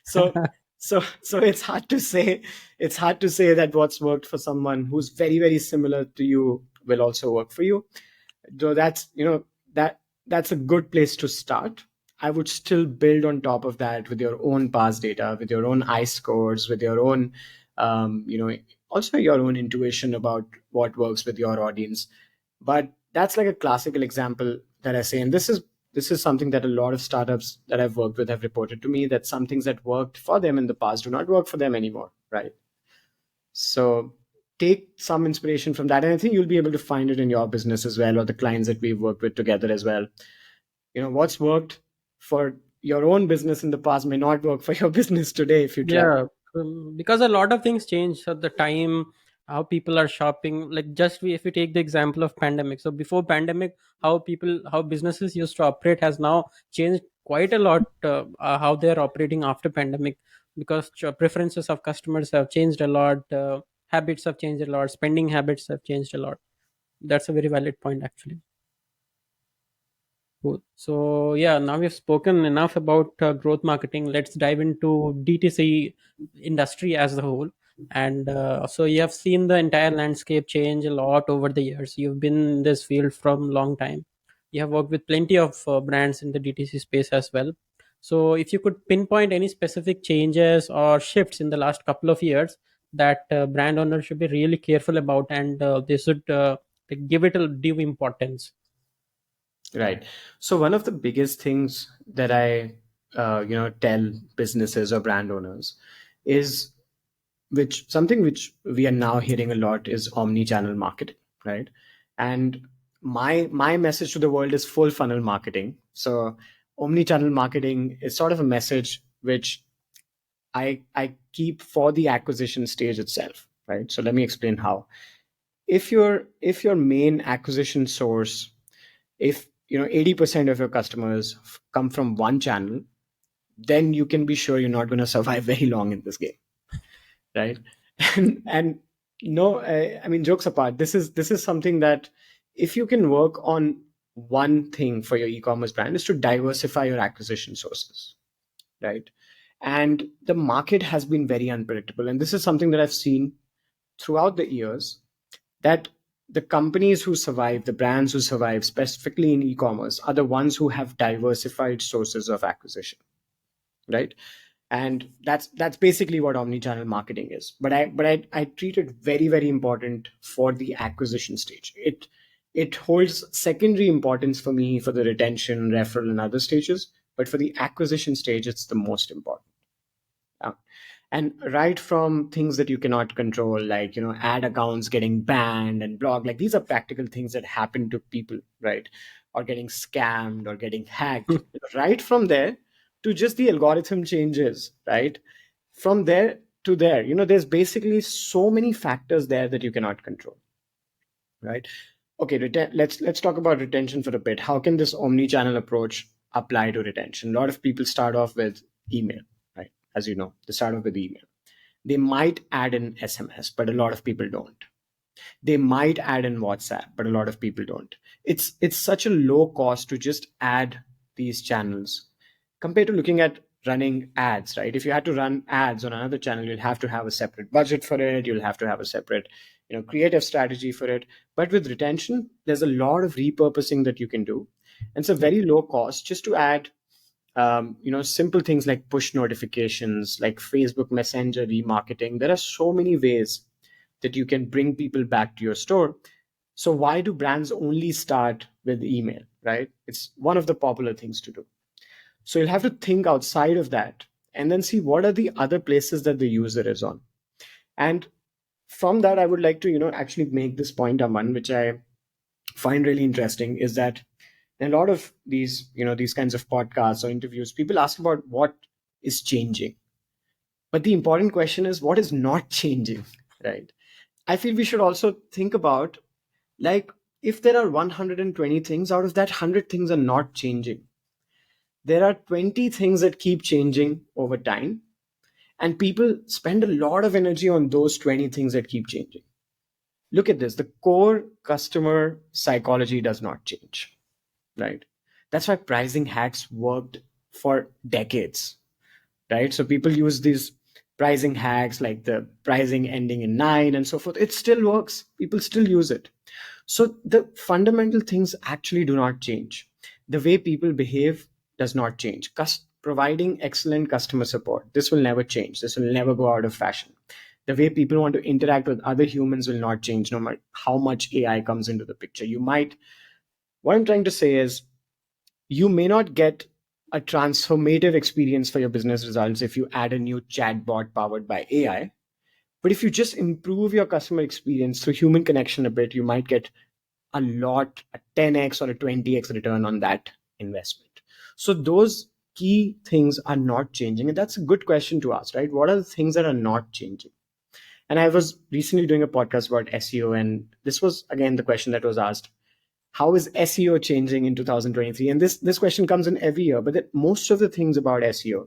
Speaker 1: So so it's hard to say that what's worked for someone who's very, very similar to you will also work for you. So that's a good place to start. I would still build on top of that with your own past data, with your own I scores, with your own um, you know also your own intuition about what works with your audience. But that's like a classical example that I say, and this is something that a lot of startups that I've worked with have reported to me, that some things that worked for them in the past do not work for them anymore, right? So take some inspiration from that. And I think you'll be able to find it in your business as well, or the clients that we've worked with together as well. What's worked for your own business in the past may not work for your business today if you try.
Speaker 2: Yeah, because a lot of things change at the time, how people are shopping. Like just if we take the example of pandemic. So before pandemic, how businesses used to operate has now changed quite a lot. How they are operating after pandemic, because preferences of customers have changed a lot. Habits have changed a lot. Spending habits have changed a lot. That's a very valid point, actually. Cool. So yeah, now we've spoken enough about growth marketing. Let's dive into DTC industry as a whole. And so you have seen the entire landscape change a lot over the years. You've been in this field from long time. You have worked with plenty of brands in the DTC space as well. So if you could pinpoint any specific changes or shifts in the last couple of years that brand owners should be really careful about, and they should give it a due importance.
Speaker 1: Right. So one of the biggest things that I tell businesses or brand owners is, which something which we are now hearing a lot, is omni-channel marketing, right? And my message to the world is full funnel marketing. So omni-channel marketing is sort of a message which I keep for the acquisition stage itself, right? So let me explain how. If your main acquisition source, if 80% of your customers come from one channel, then you can be sure you're not going to survive very long in this game, right? And no, I mean, jokes apart, this is something that, if you can work on one thing for your e-commerce brand, is to diversify your acquisition sources, right? And the market has been very unpredictable, and this is something that I've seen throughout the years, that the companies who survive, the brands who survive specifically in e-commerce, are the ones who have diversified sources of acquisition, right? And that's basically what omni-channel marketing is. But I treat it very, very important for the acquisition stage. It holds secondary importance for me for the retention, referral, and other stages, but for the acquisition stage, it's the most important. Yeah. And right from things that you cannot control, like ad accounts getting banned and blocked, like these are practical things that happen to people, right? Or getting scammed or getting hacked, right from there to just the algorithm changes, right? From there to there, there's basically so many factors there that you cannot control, right? Okay, let's talk about retention for a bit. How can this omni-channel approach apply to retention? A lot of people start off with email, right? As you know, they start off with email. They might add an SMS, but a lot of people don't. They might add in WhatsApp, but a lot of people don't. It's such a low cost to just add these channels compared to looking at running ads, right? If you had to run ads on another channel, you'll have to have a separate budget for it. You'll have to have a separate, creative strategy for it. But with retention, there's a lot of repurposing that you can do. And it's a very low cost just to add simple things like push notifications, like Facebook Messenger remarketing. There are so many ways that you can bring people back to your store. So why do brands only start with email, right? It's one of the popular things to do. So you'll have to think outside of that and then see what are the other places that the user is on. And from that, I would like to, actually make this point, Aman, which I find really interesting, is that in a lot of these kinds of podcasts or interviews, people ask about what is changing. But the important question is what is not changing, right? I feel we should also think about, like, if there are 120 things, out of that 100 things are not changing. There are 20 things that keep changing over time, and people spend a lot of energy on those 20 things that keep changing. Look at this, the core customer psychology does not change, right? That's why pricing hacks worked for decades, right? So people use these pricing hacks like the pricing ending in nine and so forth. It still works. People still use it. So the fundamental things actually do not change. The way people behave does not change. Providing excellent customer support, this will never change. This will never go out of fashion. The way people want to interact with other humans will not change no matter how much AI comes into the picture. What I'm trying to say is, you may not get a transformative experience for your business results if you add a new chatbot powered by AI. But if you just improve your customer experience through human connection a bit, you might get a 10x or a 20x return on that investment. So those key things are not changing. And that's a good question to ask, right? What are the things that are not changing? And I was recently doing a podcast about SEO, and this was again the question that was asked: how is SEO changing in 2023? And this question comes in every year, but that most of the things about SEO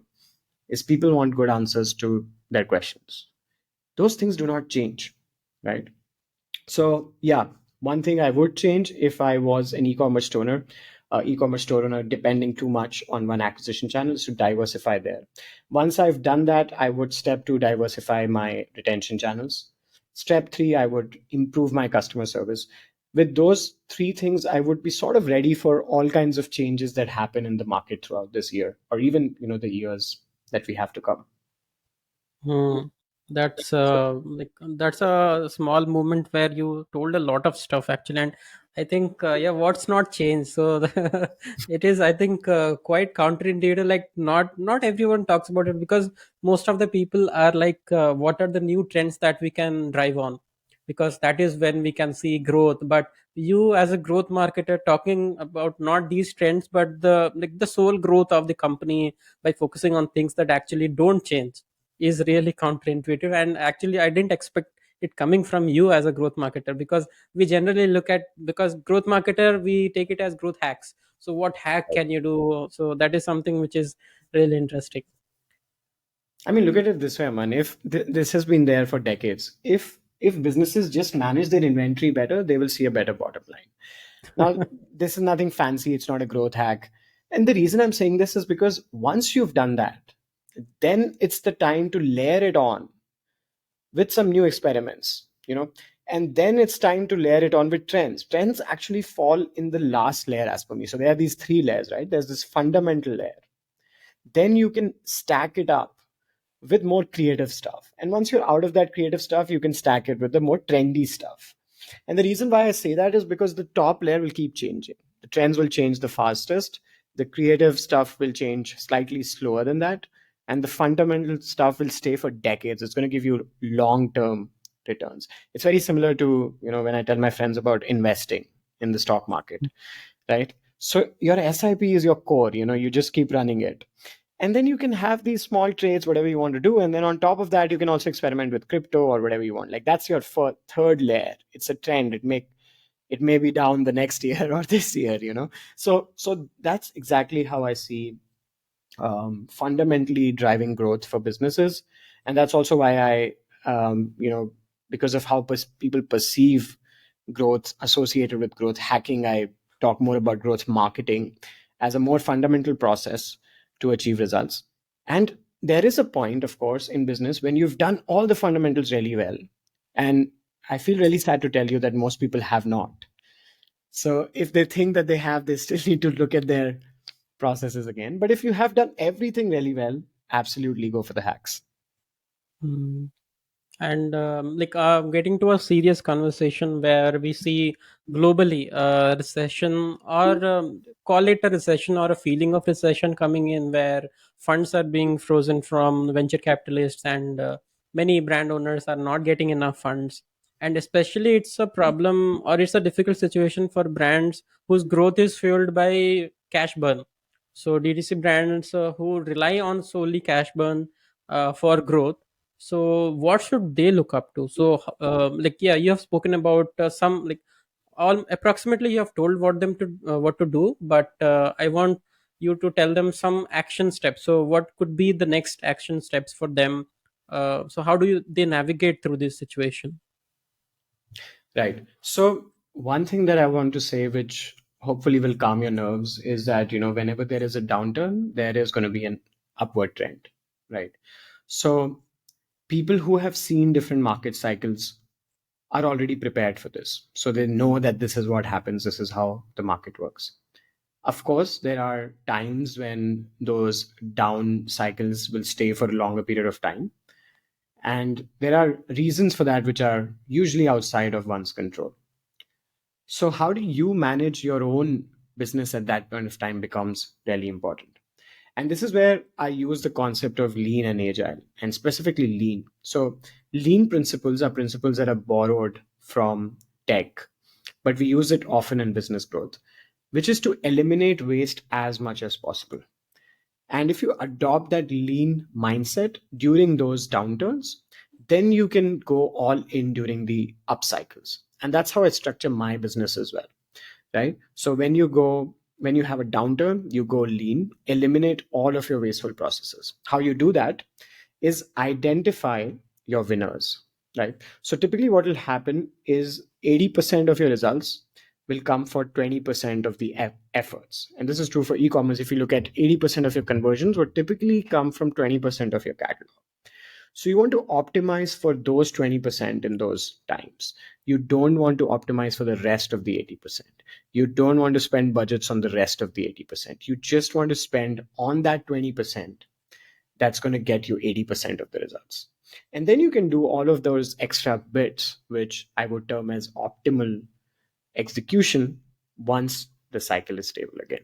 Speaker 1: is people want good answers to their questions. Those things do not change, right? So yeah, one thing I would change if I was an e-commerce store owner depending too much on one acquisition channel, is to diversify there. Once I've done that, I would step two, diversify my retention channels. Step three, I would improve my customer service. With those three things, I would be sort of ready for all kinds of changes that happen in the market throughout this year, or even the years that we have to come.
Speaker 2: Hmm. That's a small moment where you told a lot of stuff actually, and I think yeah, what's not changed. So it is, I think, quite counterintuitive. Like not everyone talks about it because most of the people are like, what are the new trends that we can drive on? Because that is when we can see growth. But you, as a growth marketer, talking about not these trends, but the sole growth of the company by focusing on things that actually don't change is really counterintuitive. And actually I didn't expect it coming from you as a growth marketer, because we generally look at, because growth marketer, we take it as growth hacks. So what hack can you do? So that is something which is really interesting.
Speaker 1: I mean, look at it this way, man. If this has been there for decades, if businesses just manage their inventory better, they will see a better bottom line. Now, this is nothing fancy. It's not a growth hack. And the reason I'm saying this is because once you've done that, then it's the time to layer it on with some new experiments. And then it's time to layer it on with trends. Trends actually fall in the last layer as per me. So there are these three layers, right? There's this fundamental layer. Then you can stack it up with more creative stuff. And once you're out of that creative stuff, you can stack it with the more trendy stuff. And the reason why I say that is because the top layer will keep changing. The trends will change the fastest. The creative stuff will change slightly slower than that. And the fundamental stuff will stay for decades. It's going to give you long term returns. It's very similar to, when I tell my friends about investing in the stock market, right? So your SIP is your core, you just keep running it. And then you can have these small trades, whatever you want to do. And then on top of that, you can also experiment with crypto or whatever you want. Like that's your third layer. It's a trend. It may be down the next year or this year. So that's exactly how I see fundamentally driving growth for businesses. And that's also why because of how people perceive growth associated with growth hacking, I talk more about growth marketing as a more fundamental process to achieve results. And there is a point, of course, in business when you've done all the fundamentals really well. And I feel really sad to tell you that most people have not. So if they think that they have, they still need to look at their processes again. But if you have done everything really well, absolutely go for the hacks.
Speaker 2: Hmm. And getting to a serious conversation where we see globally a recession, or call it a recession or a feeling of recession coming in, where funds are being frozen from venture capitalists, and many brand owners are not getting enough funds. And especially it's a problem, or it's a difficult situation for brands whose growth is fueled by cash burn. So DTC brands who rely on solely cash burn for growth, so what should they look up to? So yeah, you have spoken about some, like, all approximately you have told what to do, but I want you to tell them some action steps. So what could be the next action steps for them? So how do they navigate through this situation?
Speaker 1: Right. So one thing that I want to say, which hopefully will calm your nerves, is that whenever there is a downturn, there is going to be an upward trend, right? So people who have seen different market cycles are already prepared for this. So they know that this is what happens, this is how the market works. Of course, there are times when those down cycles will stay for a longer period of time. And there are reasons for that which are usually outside of one's control. So, how do you manage your own business at that point of time becomes really important. And this is where I use the concept of lean and agile, and specifically lean. So, lean principles are principles that are borrowed from tech, but we use it often in business growth, which is to eliminate waste as much as possible. And if you adopt that lean mindset during those downturns, then you can go all in during the up cycles. And that's how I structure my business as well, right? So when you have a downturn, you go lean, eliminate all of your wasteful processes. How you do that is identify your winners, right? So typically what will happen is 80% of your results will come for 20% of the efforts. And this is true for e-commerce. If you look at 80% of your conversions would typically come from 20% of your catalog. So you want to optimize for those 20% in those times. You don't want to optimize for the rest of the 80%. You don't want to spend budgets on the rest of the 80%. You just want to spend on that 20% that's going to get you 80% of the results. And then you can do all of those extra bits, which I would term as optimal execution once the cycle is stable again.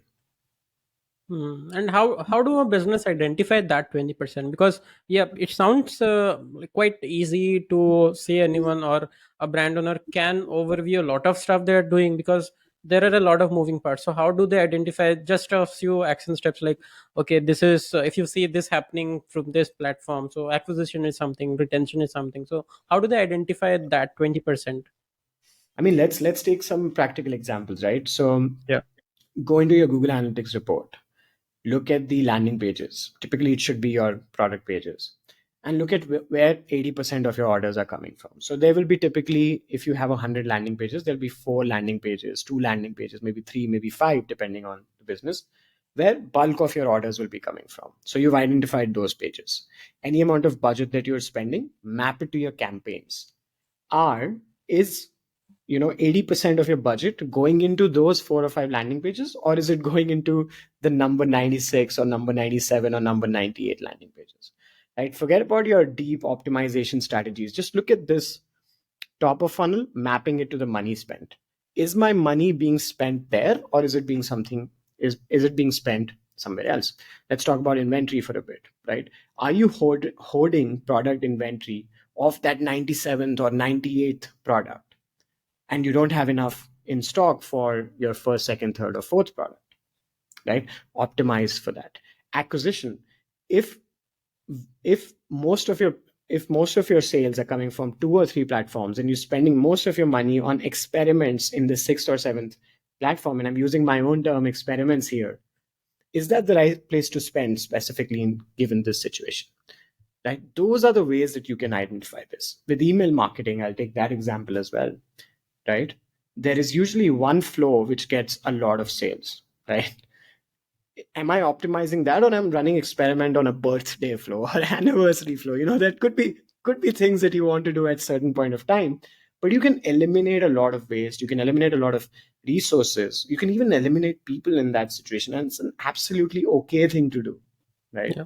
Speaker 2: And how do a business identify that 20%? Because yeah, it sounds like quite easy to say anyone or a brand owner can overview a lot of stuff they're doing, because there are a lot of moving parts. So how do they identify just a few action steps, like, okay, this is if you see this happening from this platform, so acquisition is something, retention is something. So how do they identify that 20%?
Speaker 1: I mean, let's take some practical examples, right? So
Speaker 2: Yeah.
Speaker 1: go into your Google Analytics report, look at the landing pages. Typically, it should be your product pages, and look at where 80% of your orders are coming from. So there will be typically, if you have 100 landing pages, there'll be 4 landing pages, 2 landing pages, maybe 3, maybe 5, depending on the business, where bulk of your orders will be coming from. So you've identified those pages. Any amount of budget that you're spending, map it to your campaigns. Are is 80% of your budget going into those 4 or 5 landing pages, or is it going into the number 96 or number 97 or number 98 landing pages? Right, forget about your deep optimization strategies. Just look at this top of funnel, mapping it to the money spent. Is my money being spent there, or is it being something, is it being spent somewhere else? Let's talk about inventory for a bit. Right, are you hoarding product inventory of that 97th or 98th product, and you don't have enough in stock for your first, second, third, or fourth product? Right, optimize for that. Acquisition. If if most of your if most of your sales are coming from 2 or 3 platforms, and you're spending most of your money on experiments in the sixth or seventh platform, and I'm using my own term experiments here, is that the right place to spend specifically in given this situation? Right, those are the ways that you can identify this. With email marketing, I'll take that example as well. Right, there is usually one flow which gets a lot of sales. Right, am I optimizing that, or I'm running experiment on a birthday flow or anniversary flow? That could be things that you want to do at certain point of time, but you can eliminate a lot of waste. You can eliminate a lot of resources. You can even eliminate people in that situation, and it's an absolutely okay thing to do. Right,
Speaker 2: Yeah.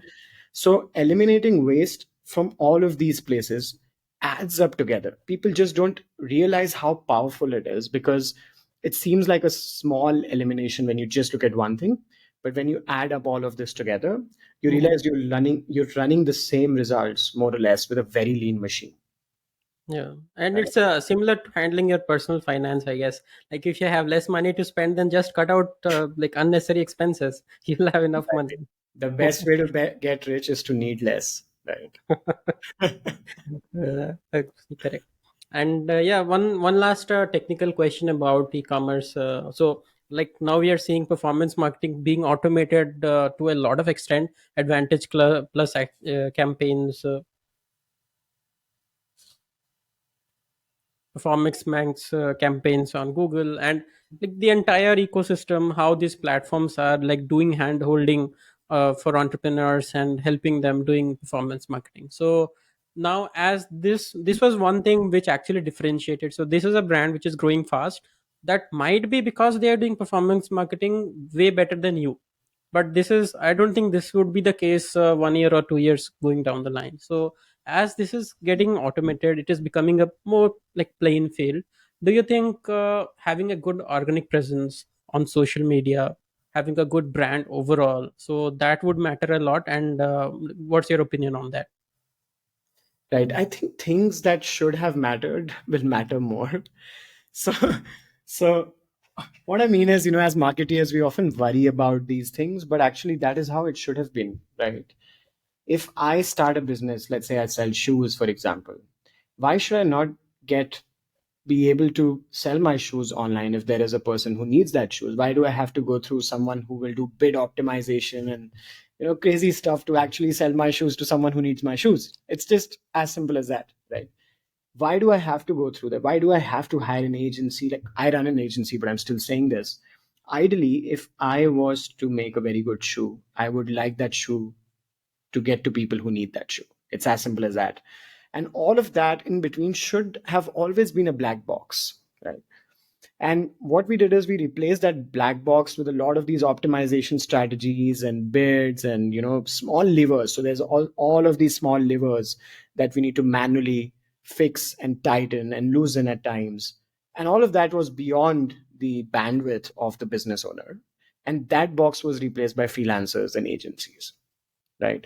Speaker 1: so eliminating waste from all of these places adds up together. People just don't realize how powerful it is, because it seems like a small elimination when you just look at one thing. But when you add up all of this together, you
Speaker 2: Mhm.
Speaker 1: realize you're running the same results more or less with a very lean machine.
Speaker 2: Yeah, and
Speaker 1: Right.
Speaker 2: it's similar to handling your personal finance, I guess. Like if you have less money to spend, then just cut out like unnecessary expenses. You'll have enough money.
Speaker 1: Exactly. The best way to get rich is to need less. Right.
Speaker 2: Correct. And yeah, one last technical question about e-commerce. So like now we are seeing performance marketing being automated to a lot of extent. Advantage plus campaigns, performance max campaigns on Google, and like the entire ecosystem, how these platforms are like doing hand holding for entrepreneurs and helping them doing performance marketing. So now, as this was one thing which actually differentiated. So this is a brand which is growing fast. That might be because they are doing performance marketing way better than you, but this is, I don't think this would be the case 1 year or 2 years going down the line. So as this is getting automated, it is becoming a more like plain field. Do you think having a good organic presence on social media, having a good brand overall, so that would matter a lot? And what's your opinion on that?
Speaker 1: Right. I think things that should have mattered will matter more. So, so what I mean is, as marketeers, we often worry about these things, but actually, that is how it should have been. Right. If I start a business, let's say I sell shoes, for example, why should I not get be able to sell my shoes online if there is a person who needs that shoes? Why do I have to go through someone who will do bid optimization and crazy stuff to actually sell my shoes to someone who needs my shoes? It's just as simple as that, right? Why do I have to go through that? Why do I have to hire an agency? Like, I run an agency, but I'm still saying this. Ideally, if I was to make a very good shoe, I would like that shoe to get to people who need that shoe. It's as simple as that. And all of that in between should have always been a black box, right? And what we did is we replaced that black box with a lot of these optimization strategies and bids and small levers. So there's all of these small levers that we need to manually fix and tighten and loosen at times. And all of that was beyond the bandwidth of the business owner. And that box was replaced by freelancers and agencies, right?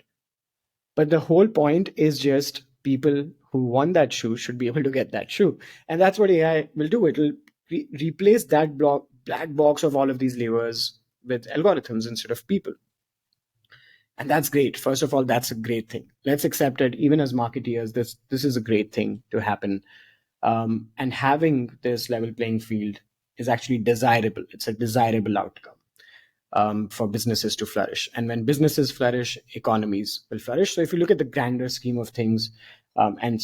Speaker 1: But the whole point is just people who want that shoe should be able to get that shoe. And that's what AI will do. It will replace that black box of all of these levers with algorithms instead of people. And that's great. First of all, that's a great thing. Let's accept it. Even as marketeers, this is a great thing to happen. And having this level playing field is actually desirable. It's a desirable outcome for businesses to flourish. And when businesses flourish, economies will flourish. So if you look at the grander scheme of things, and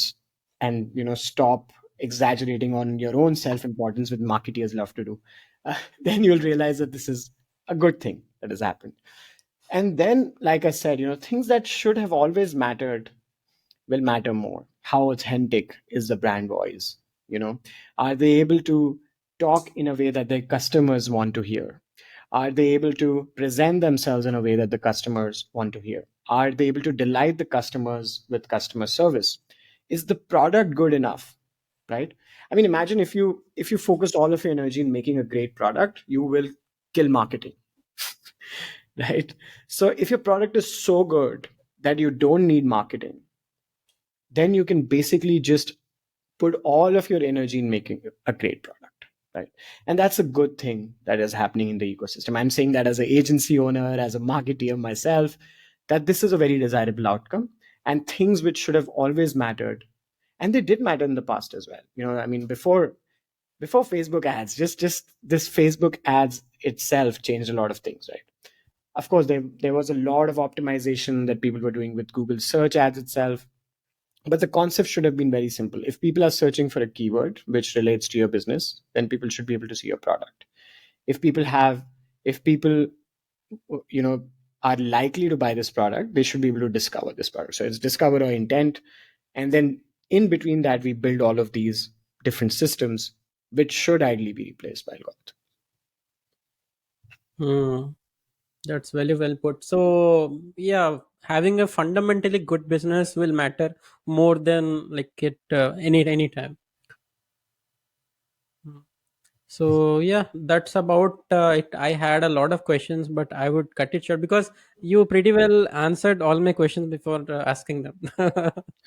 Speaker 1: stop exaggerating on your own self-importance, with marketeers love to do, then you'll realize that this is a good thing that has happened. And then, like I said, things that should have always mattered will matter more. How authentic is the brand voice? Are they able to talk in a way that their customers want to hear? Are they able to present themselves in a way that the customers want to hear? Are they able to delight the customers with customer service? Is the product good enough? Right? I mean, imagine if you focused all of your energy in making a great product, you will kill marketing. Right? So if your product is so good that you don't need marketing, then you can basically just put all of your energy in making a great product, right? And that's a good thing that is happening in the ecosystem. I'm saying that as an agency owner, as a marketeer myself, that this is a very desirable outcome, and things which should have always mattered, and they did matter in the past as well. I mean, before Facebook ads, just this Facebook ads itself changed a lot of things, right? Of course, there was a lot of optimization that people were doing with Google search ads itself, but the concept should have been very simple. If people are searching for a keyword which relates to your business, then people should be able to see your product. If people you know are likely to buy this product, they should be able to discover this product. So it's discover or intent, and then in between that we build all of these different systems which should ideally be replaced by algorithm.
Speaker 2: Hmm. That's very well put. So yeah, having a fundamentally good business will matter more than like it any time. Hmm. So yeah, that's about it. I had a lot of questions, but I would cut it short because you pretty well answered all my questions before asking them.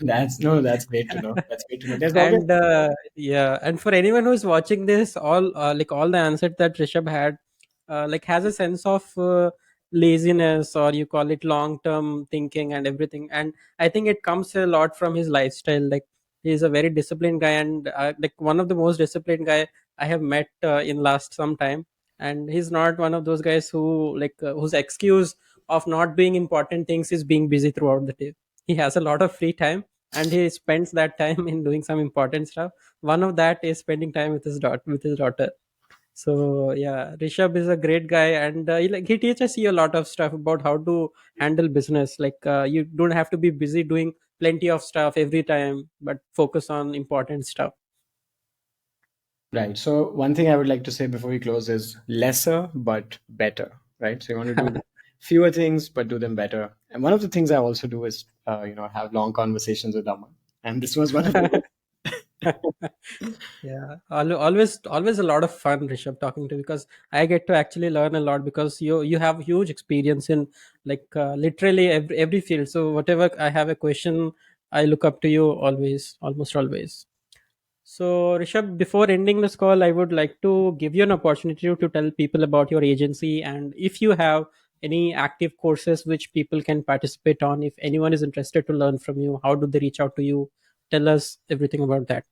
Speaker 1: That's great to know. That's great to know. There's always
Speaker 2: And yeah, and for anyone who's watching this, all the answers that Rishabh had like has a sense of laziness, or you call it long term thinking and everything. And I think it comes a lot from his lifestyle. Like he's a very disciplined guy, and like one of the most disciplined guy I have met in last some time. And he's not one of those guys who like whose excuse of not doing important things is being busy throughout the day. He has a lot of free time, and he spends that time in doing some important stuff. One of that is spending time with his daughter. So yeah, Rishabh is a great guy, and he teaches you a lot of stuff about how to handle business. Like you don't have to be busy doing plenty of stuff every time, but focus on important stuff.
Speaker 1: right. So one thing I would like to say before we close is lesser but better, right? So you want to do fewer things but do them better. And one of the things I also do is have long conversations with Aman, and this was one of the
Speaker 2: Yeah, always a lot of fun, Rishabh, talking to you, because I get to actually learn a lot because you have huge experience in like literally every field. So whatever I have a question, I look up to you always, almost always. So, Rishabh, before ending this call, I would like to give you an opportunity to tell people about your agency, and if you have any active courses which people can participate on. If anyone is interested to learn from you, how do they reach out to you? Tell us everything about that.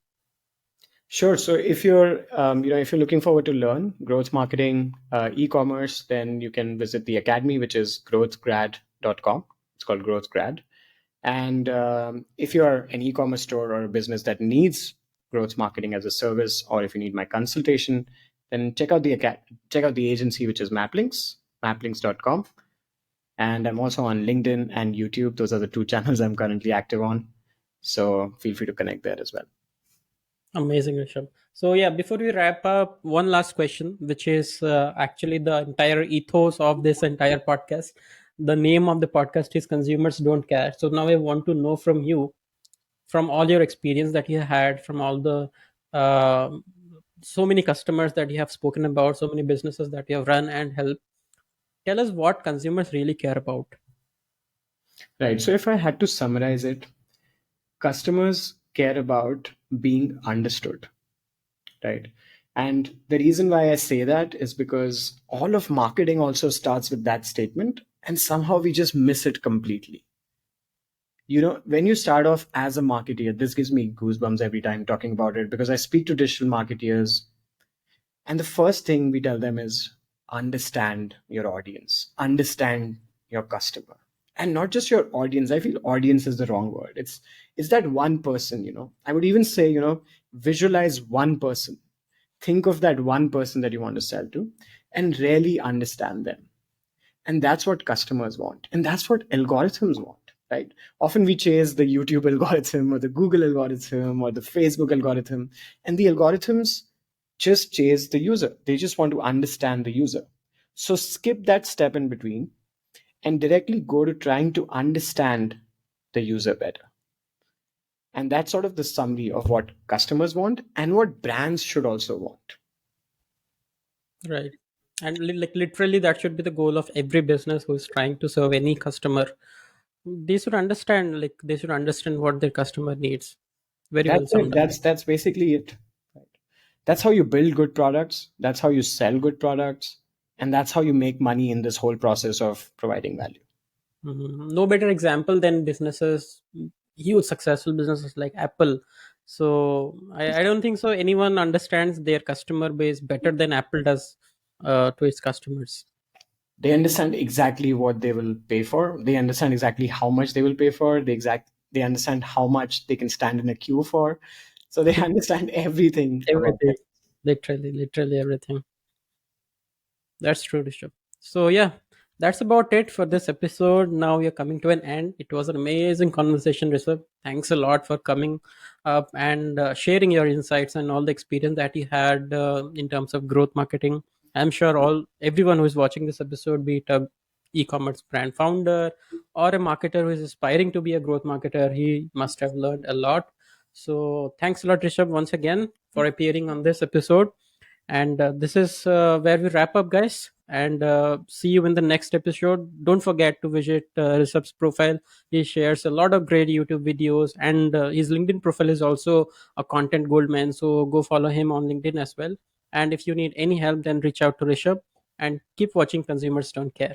Speaker 1: Sure. So if you're looking forward to learn growth marketing, e-commerce, then you can visit the academy, which is growthgrad.com. It's called growthgrad. And if you're an e-commerce store or a business that needs growth marketing as a service, or if you need my consultation, then check out the agency, which is Mapplinks, mapplinks.com. And I'm also on LinkedIn and YouTube. Those are the two channels I'm currently active on. So feel free to connect there as well.
Speaker 2: Amazing, Rishabh. So yeah, before we wrap up, one last question, which is actually the entire ethos of this entire podcast. The name of the podcast is "Consumers Don't Care." So now I want to know from you, from all your experience that you had, from all the uh, so many customers that you have spoken about, so many businesses that you have run and helped. Tell us what consumers really care about.
Speaker 1: Right. So if I had to summarize it, customers care about being understood, right? And the reason why I say that is because all of marketing also starts with that statement, and somehow we just miss it completely. When you start off as a marketeer, this gives me goosebumps every time talking about it because I speak to digital marketeers, and the first thing we tell them is understand your audience, understand your customer. And not just your audience. I feel audience is the wrong word. It's that one person. I would even say, visualize one person. Think of that one person that you want to sell to and really understand them. And that's what customers want. And that's what algorithms want, right? Often we chase the YouTube algorithm or the Google algorithm or the Facebook algorithm. And the algorithms just chase the user. They just want to understand the user. So skip that step in between and directly go to trying to understand the user better. And that's sort of the summary of what customers want and what brands should also want.
Speaker 2: Right. And like literally, that should be the goal of every business who is trying to serve any customer. They should understand what their customer needs. Very well
Speaker 1: That's it.
Speaker 2: summed up.
Speaker 1: That's basically it. Right. That's how you build good products. That's how you sell good products. And that's how you make money in this whole process of providing value.
Speaker 2: No better example than businesses, huge successful businesses like Apple. So I don't think so anyone understands their customer base better than Apple does to its customers.
Speaker 1: They understand exactly what they will pay for. They understand exactly how much they will pay for. They understand how much they can stand in a queue for. So they understand everything about
Speaker 2: Everything,
Speaker 1: that.
Speaker 2: literally everything. That's true, Rishabh. So yeah, that's about it for this episode. Now we are coming to an end. It was an amazing conversation, Rishabh. Thanks a lot for coming up and sharing your insights and all the experience that you had in terms of growth marketing. I'm sure all everyone who is watching this episode, be it a e-commerce brand founder or a marketer who is aspiring to be a growth marketer, he must have learned a lot. So thanks a lot, Rishabh, once again for appearing on this episode. And this is where we wrap up, guys. And see you in the next episode. Don't forget to visit Rishabh's profile. He shares a lot of great YouTube videos, and his LinkedIn profile is also a content goldman. So go follow him on LinkedIn as well. And if you need any help, then reach out to Rishabh and keep watching Consumers Don't Care.